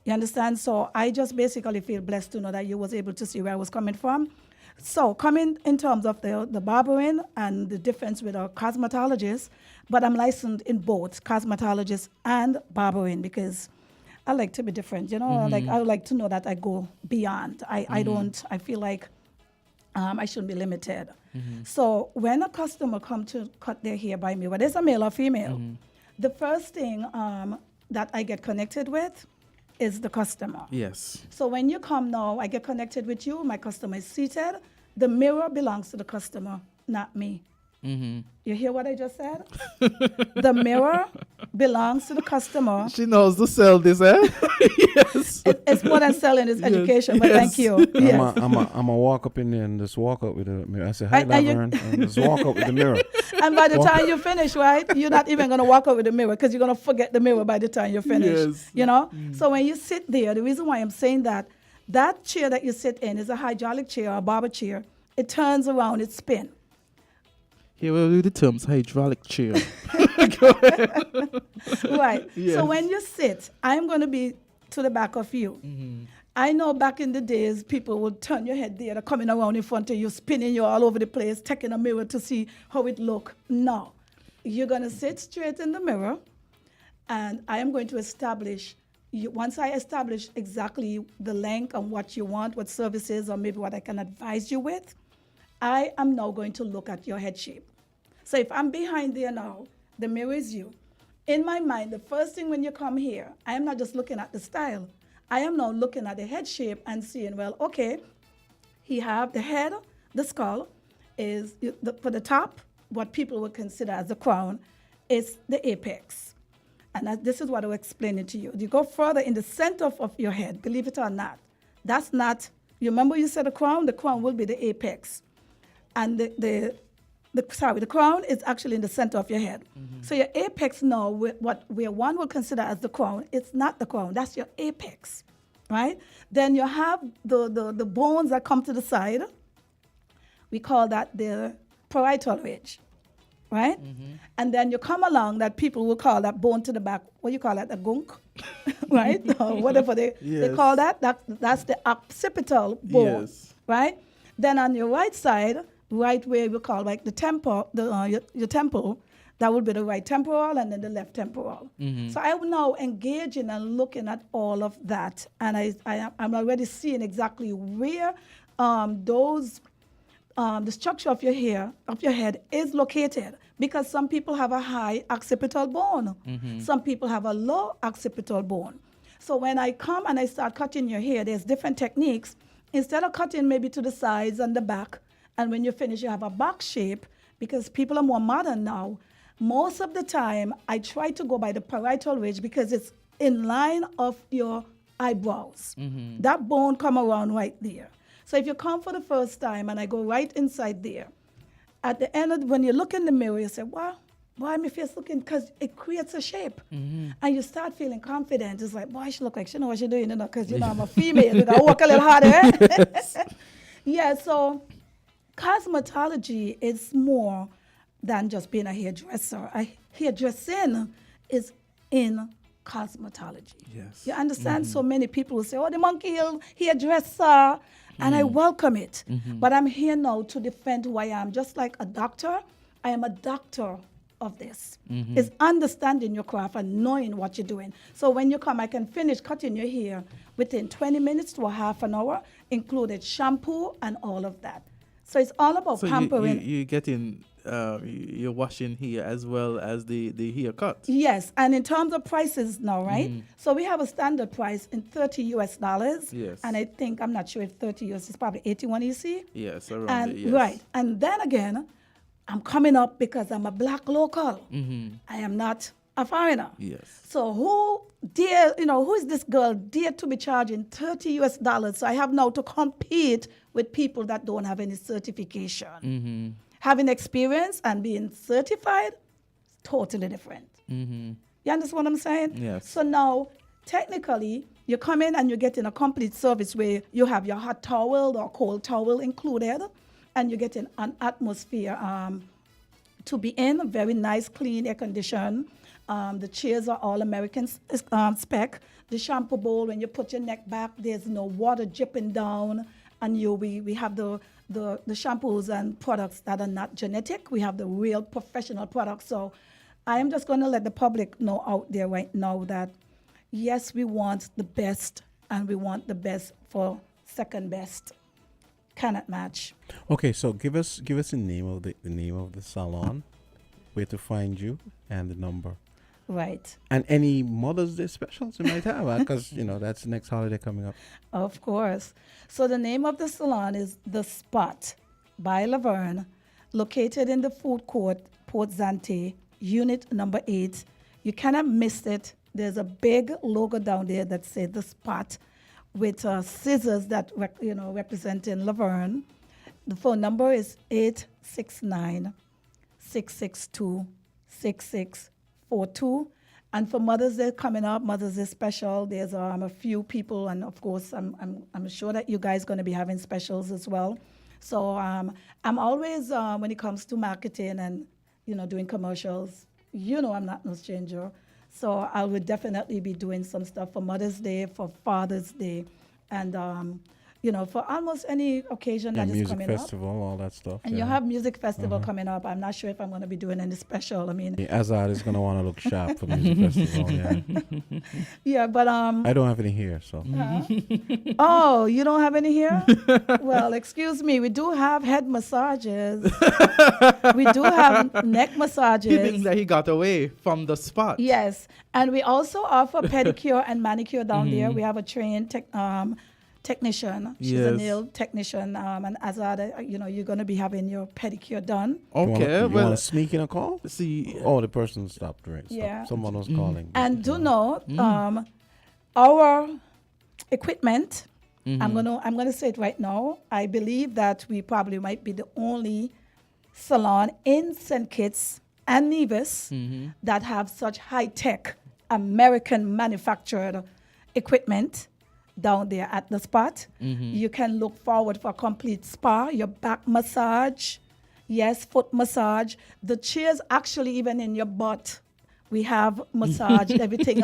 O: You understand? So I just basically feel blessed to know that you was able to see where I was coming from. So coming in terms of the barbering and the difference with a cosmetologist, but I'm licensed in both cosmetologist and barbering because I like to be different. Like I would like to know that I go beyond. I feel like I shouldn't be limited. So when a customer come to cut their hair by me, whether it's a male or female, the first thing that I get connected with is the customer.
B: Yes.
O: So when you come now, I get connected with you. My customer is seated. The mirror belongs to the customer, not me. You hear what I just said? The mirror belongs to the customer.
B: She knows to sell this, eh? Yes.
O: It's more than selling, it's education, but thank you. Yes.
C: I'm a walk up in there and just walk up with the mirror. I say, hi, Laverne, and just walk up with the mirror.
O: And by the time you finish, right, you're not even going to walk up with the mirror because you're going to forget the mirror by the time you finish.
B: Yes.
O: You know? So when you sit there, the reason why I'm saying that chair that you sit in is a hydraulic chair or a barber chair. It turns around, it spins.
B: Here we'll do the terms hydraulic chair.
O: Right.
B: Yes.
O: So when you sit, I'm going to be to the back of you. I know back in the days, people would turn your head there, they're coming around in front of you, spinning you all over the place, taking a mirror to see how it look. No. You're going to sit straight in the mirror, and I am going to establish, once I establish exactly the length and what you want, what services, or maybe what I can advise you with, I am now going to look at your head shape. So if I'm behind there now, the mirror is you. In my mind, the first thing when you come here, I am not just looking at the style. I am now looking at the head shape and seeing, well, okay, he have the head, the skull, is for the top, what people would consider as the crown, is the apex. And this is what I'll explain it to you. You go further in the center of your head, believe it or not. That's not, you remember you said the crown will be the apex. And the crown is actually in the center of your head. So your apex now, where one will consider as the crown, it's not the crown, that's your apex, right? Then you have the bones that come to the side. We call that the parietal ridge, right? And then you come along that people will call that bone to the back, what do you call that, a gunk, right? Or whatever they call that. That's the occipital bone, right? Then on your right side, right where we call like the temple, your temple, that would be the right temporal and then the left temporal. So I'm now engaging and looking at all of that, and I'm already seeing exactly where the structure of your head is located, because some people have a high occipital bone, some people have a low occipital bone. So when I come and I start cutting your hair, there's different techniques. Instead of cutting maybe to the sides and the back, and when you finish, you have a box shape, because people are more modern now. Most of the time, I try to go by the parietal ridge because it's in line of your eyebrows. That bone come around right there. So if you come for the first time and I go right inside there, at the end when you look in the mirror, you say, wow, why my face looking? Because it creates a shape. And you start feeling confident. It's like, boy, she look like she know what she's doing, because, I'm a female. You got to work a little harder. Yeah, so cosmetology is more than just being a hairdresser. Hairdressing is in cosmetology.
B: Yes.
O: You understand? So many people will say, oh, the Monkey Hill hairdresser, and I welcome it. But I'm here now to defend who I am. Just like a doctor, I am a doctor of this. It's understanding your craft and knowing what you're doing. So when you come, I can finish cutting your hair within 20 minutes to a half an hour, included shampoo and all of that. So it's all about pampering.
B: You getting, you're washing hair as well as the haircut.
O: Yes, and in terms of prices now, right? So we have a standard price in $30 US.
B: Yes.
O: And I think, I'm not sure if 30 US is probably 81 EC.
B: Yes, around
O: And
B: it, yes.
O: right, and then again, I'm coming up because I'm a black local. I am not a foreigner.
B: Yes.
O: So who is this girl dare to be charging $30 US? So I have now to compete with people that don't have any certification. Having experience and being certified, totally different. You understand what I'm saying?
B: Yes.
O: So now, technically, you come in and you're getting a complete service where you have your hot towel or cold towel included, and you're getting an atmosphere to be in, very nice, clean, air conditioned. The chairs are all American spec. The shampoo bowl, when you put your neck back, there's no water dripping down. And we have the shampoos and products that are not genetic. We have the real professional products. So I am just going to let the public know out there right now that, yes, we want the best, and we want the best for second best. Cannot match.
C: Okay, so give us the name of the salon, where to find you, and the number.
O: Right.
C: And any Mother's Day specials you might have, because that's the next holiday coming up.
O: Of course. So the name of the salon is The Spot by Laverne, located in the food court, Port Zante, unit number 8, You cannot miss it. There's a big logo down there that says The Spot with scissors that representing Laverne. The phone number is 869-662-6642. And for Mother's Day coming up, Mother's Day special, there's a few people, and of course, I'm sure that you guys going to be having specials as well. So I'm always, when it comes to marketing and, doing commercials, I'm not no stranger. So I would definitely be doing some stuff for Mother's Day, for Father's Day, and for almost any occasion that is coming up.
C: Music festival, all that stuff.
O: And you have music festival coming up. I'm not sure if I'm going to be doing any special. I mean,
C: Azard is going to want to look sharp for music festival. Yeah.
O: Yeah, but
C: I don't have any here, so.
O: Oh, you don't have any here? Well, excuse me. We do have head massages. We do have neck massages.
B: He thinks that he got away from the spot.
O: Yes, and we also offer pedicure and manicure down there. We have a trained technician. She's a nail technician, and Azard, you're going to be having your pedicure done.
C: Okay, you want to sneak in a call?
B: See,
C: the person stopped doing.
O: Yeah,
C: someone was calling.
O: And do know, our equipment. I'm gonna say it right now. I believe that we probably might be the only salon in St. Kitts and Nevis that have such high-tech American manufactured equipment down there at the spot. You can look forward for a complete spa, your back massage, yes, foot massage. The chairs actually even in your butt. We have massaged everything.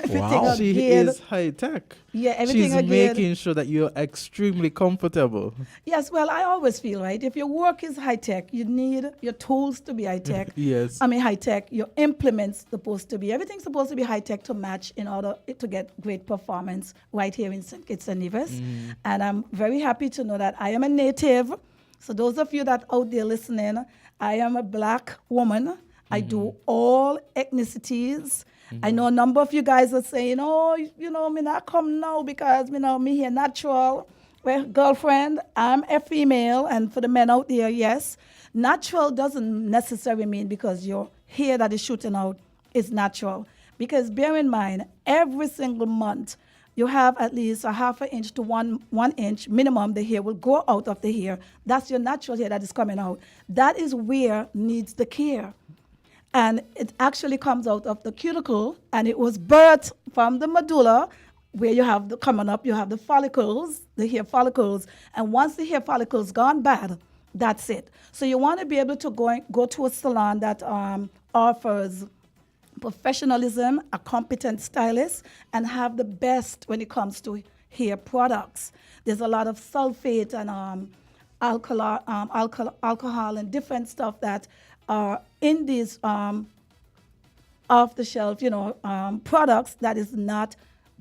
B: Wow. She is high tech.
O: Yeah, everything
B: She's making sure that you're extremely comfortable.
O: Yes, well, I always feel, right, if your work is high tech, you need your tools to be high tech.
B: Yes.
O: I mean, high tech, your implements supposed to be, everything's supposed to be high tech to match in order to get great performance right here in St. Kitts and Nevis. And I'm very happy to know that I am a native. So those of you that out there listening, I am a black woman. I do all ethnicities. I know a number of you guys are saying, me not come now because, me here natural. Well, girlfriend, I'm a female. And for the men out there, yes, natural doesn't necessarily mean because your hair that is shooting out is natural. Because bear in mind, every single month, you have at least a half an inch to one inch minimum the hair will grow out of the hair. That's your natural hair that is coming out. That is where needs the care. And it actually comes out of the cuticle, and it was birthed from the medulla, where you have you have the follicles, the hair follicles, and once the hair follicles gone bad, that's it. So you want to be able to go to a salon that offers professionalism, a competent stylist, and have the best when it comes to hair products. There's a lot of sulfate and alcohol and different stuff that are in these off-the-shelf, products that is not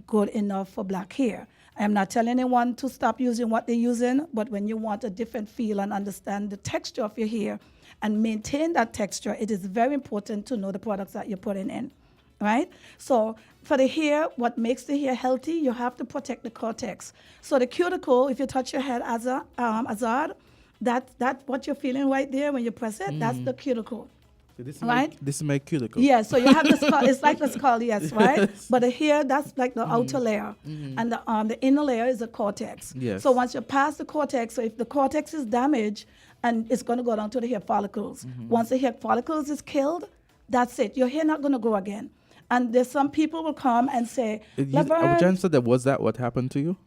O: good enough for black hair. I am not telling anyone to stop using what they're using, but when you want a different feel and understand the texture of your hair and maintain that texture, it is very important to know the products that you're putting in, right? So for the hair, what makes the hair healthy, you have to protect the cortex. So the cuticle, if you touch your head, Azard, that what you're feeling right there when you press it, that's the cuticle.
B: So this
O: is
B: my cuticle.
O: Yeah, so you have the skull. It's like the skull, yes, right? But the hair, that's like the outer layer. And the inner layer is the cortex.
B: Yes.
O: So once you pass the cortex, so if the cortex is damaged, and it's going to go down to the hair follicles. Once the hair follicles is killed, that's it. Your hair not going to grow again. And there's some people will come and say,
B: Laverne, was that what happened to you?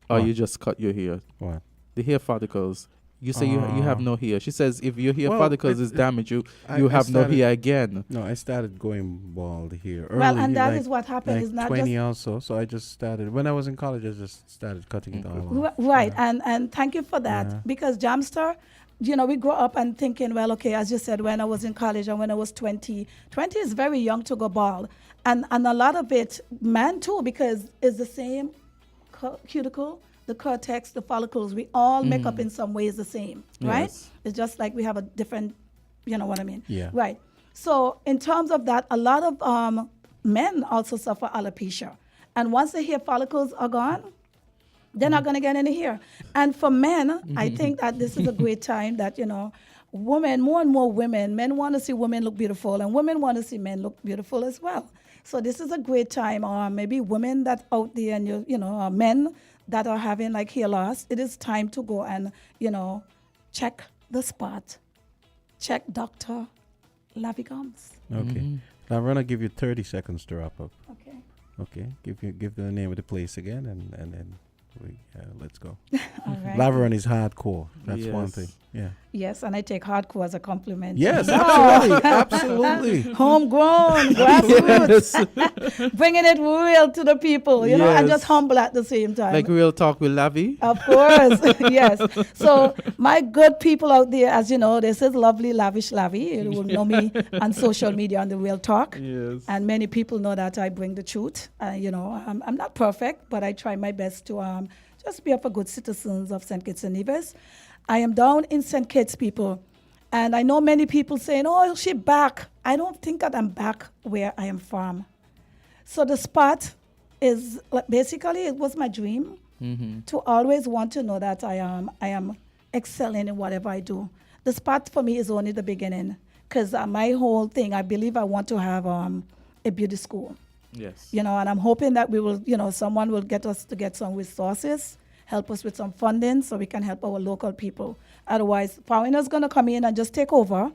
B: Or you just cut your hair?
C: What?
B: The hair follicles. You say you have no hair. She says if your hair follicles is damaged, you have no hair again.
C: No, I started going bald here early.
O: Well, and that is what happened. It's not
C: 20
O: just
C: also. So I just started. When I was in college, I just started cutting it all off.
O: Right, and thank you for that. Because Jamster, we grow up and thinking, well, okay, as you said, when I was in college and when I was 20 is very young to go bald. And a lot of it, man too, because it's the same cuticle, the cortex, the follicles, we all make up in some ways the same, right?
B: Yes.
O: It's just like we have a different, you know what I mean?
C: Yeah.
O: Right. So in terms of that, a lot of men also suffer alopecia. And once the hair follicles are gone, they're not going to get any hair. And for men, I think that this is a great time that, women, more and more women, men want to see women look beautiful, and women want to see men look beautiful as well. So this is a great time, or maybe women that out there and men that are having like hair loss, it is time to go and, check the spot. Check Dr. Lavi Gumbs.
C: Okay. Now I'm gonna give you 30 seconds to wrap up.
O: Okay.
C: Okay. Give the name of the place again, and then let's go.
O: All right.
C: Laveran is hardcore. That's one
B: Yes.
C: thing. Yeah.
O: Yes, and I take hardcore as a compliment.
C: Yes, absolutely, absolutely.
O: Homegrown, grassroots, bringing it real to the people, and
B: Yes.
O: just humble at the same time.
B: Like real talk with Lavi.
O: Of course, yes. So my good people out there, as you know, this is lovely, lavish Lavi. You will know me on social media on the Real Talk.
B: Yes.
O: And many people know that I bring the truth. I'm not perfect, but I try my best to just be for good citizens of St. Kitts and Nevis. I am down in St. Kitts, people. And I know many people saying, oh, she back. I don't think that I'm back where I am from. So the spot is, basically, it was my dream to always want to know that I am excelling in whatever I do. The spot for me is only the beginning, because my whole thing, I believe I want to have a beauty school.
B: Yes.
O: And I'm hoping that we will, someone will get us to get some resources, help us with some funding so we can help our local people. Otherwise, foreigners going to come in and just take over,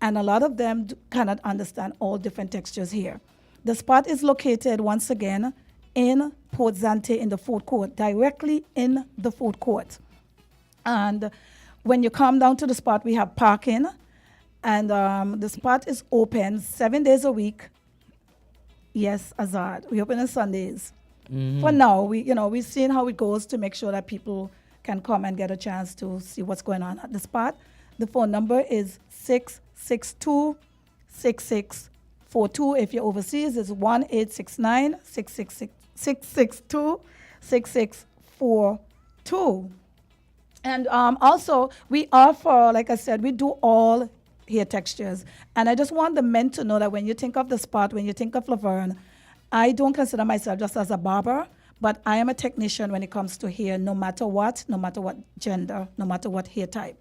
O: and a lot of them cannot understand all different textures here. The spot is located, once again, in Port Zante in the food court, directly in the food court. And when you come down to the spot, we have parking, and the spot is open 7 days a week. Yes, Azard. We open on Sundays. For now, we're seeing how it goes to make sure that people can come and get a chance to see what's going on at the spot. The phone number is 662-6642. If you're overseas, it's 1-869-662-6642. And also, we offer, like I said, we do all hair textures. And I just want the men to know that when you think of the spot, when you think of Laverne, I don't consider myself just as a barber, but I am a technician when it comes to hair, no matter what gender, no matter what hair type.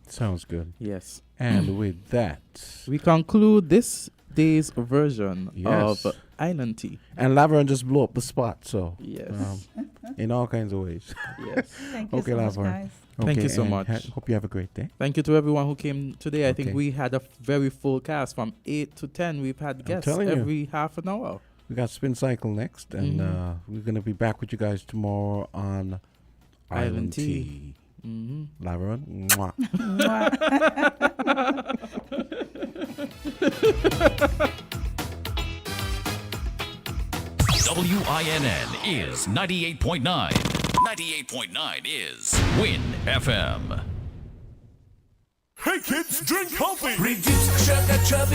C: Sounds good.
B: Yes.
C: And with that,
B: we conclude this day's version
C: Yes.
B: of Island Tea.
C: And Laveran just blew up the spot, so
B: Yes.
C: In all kinds of ways.
B: Yes.
O: Thank you
C: Okay,
O: so much,
C: Laveran.
O: guys.
B: Thank you so
C: and
B: much.
C: Hope you have a great day.
B: Thank you to everyone who came today. I think
C: Okay.
B: we had a very full cast from 8 to 10. We've had guests
C: telling you.
B: every half an hour.
C: We got Spin Cycle next, and we're going to be back with you guys tomorrow on Island Tea. Laveran, mwah.
E: WINN is 98.9. 98.9 is Win FM.
G: Hey kids, drink healthy.
N: Reduce sugar, chubby.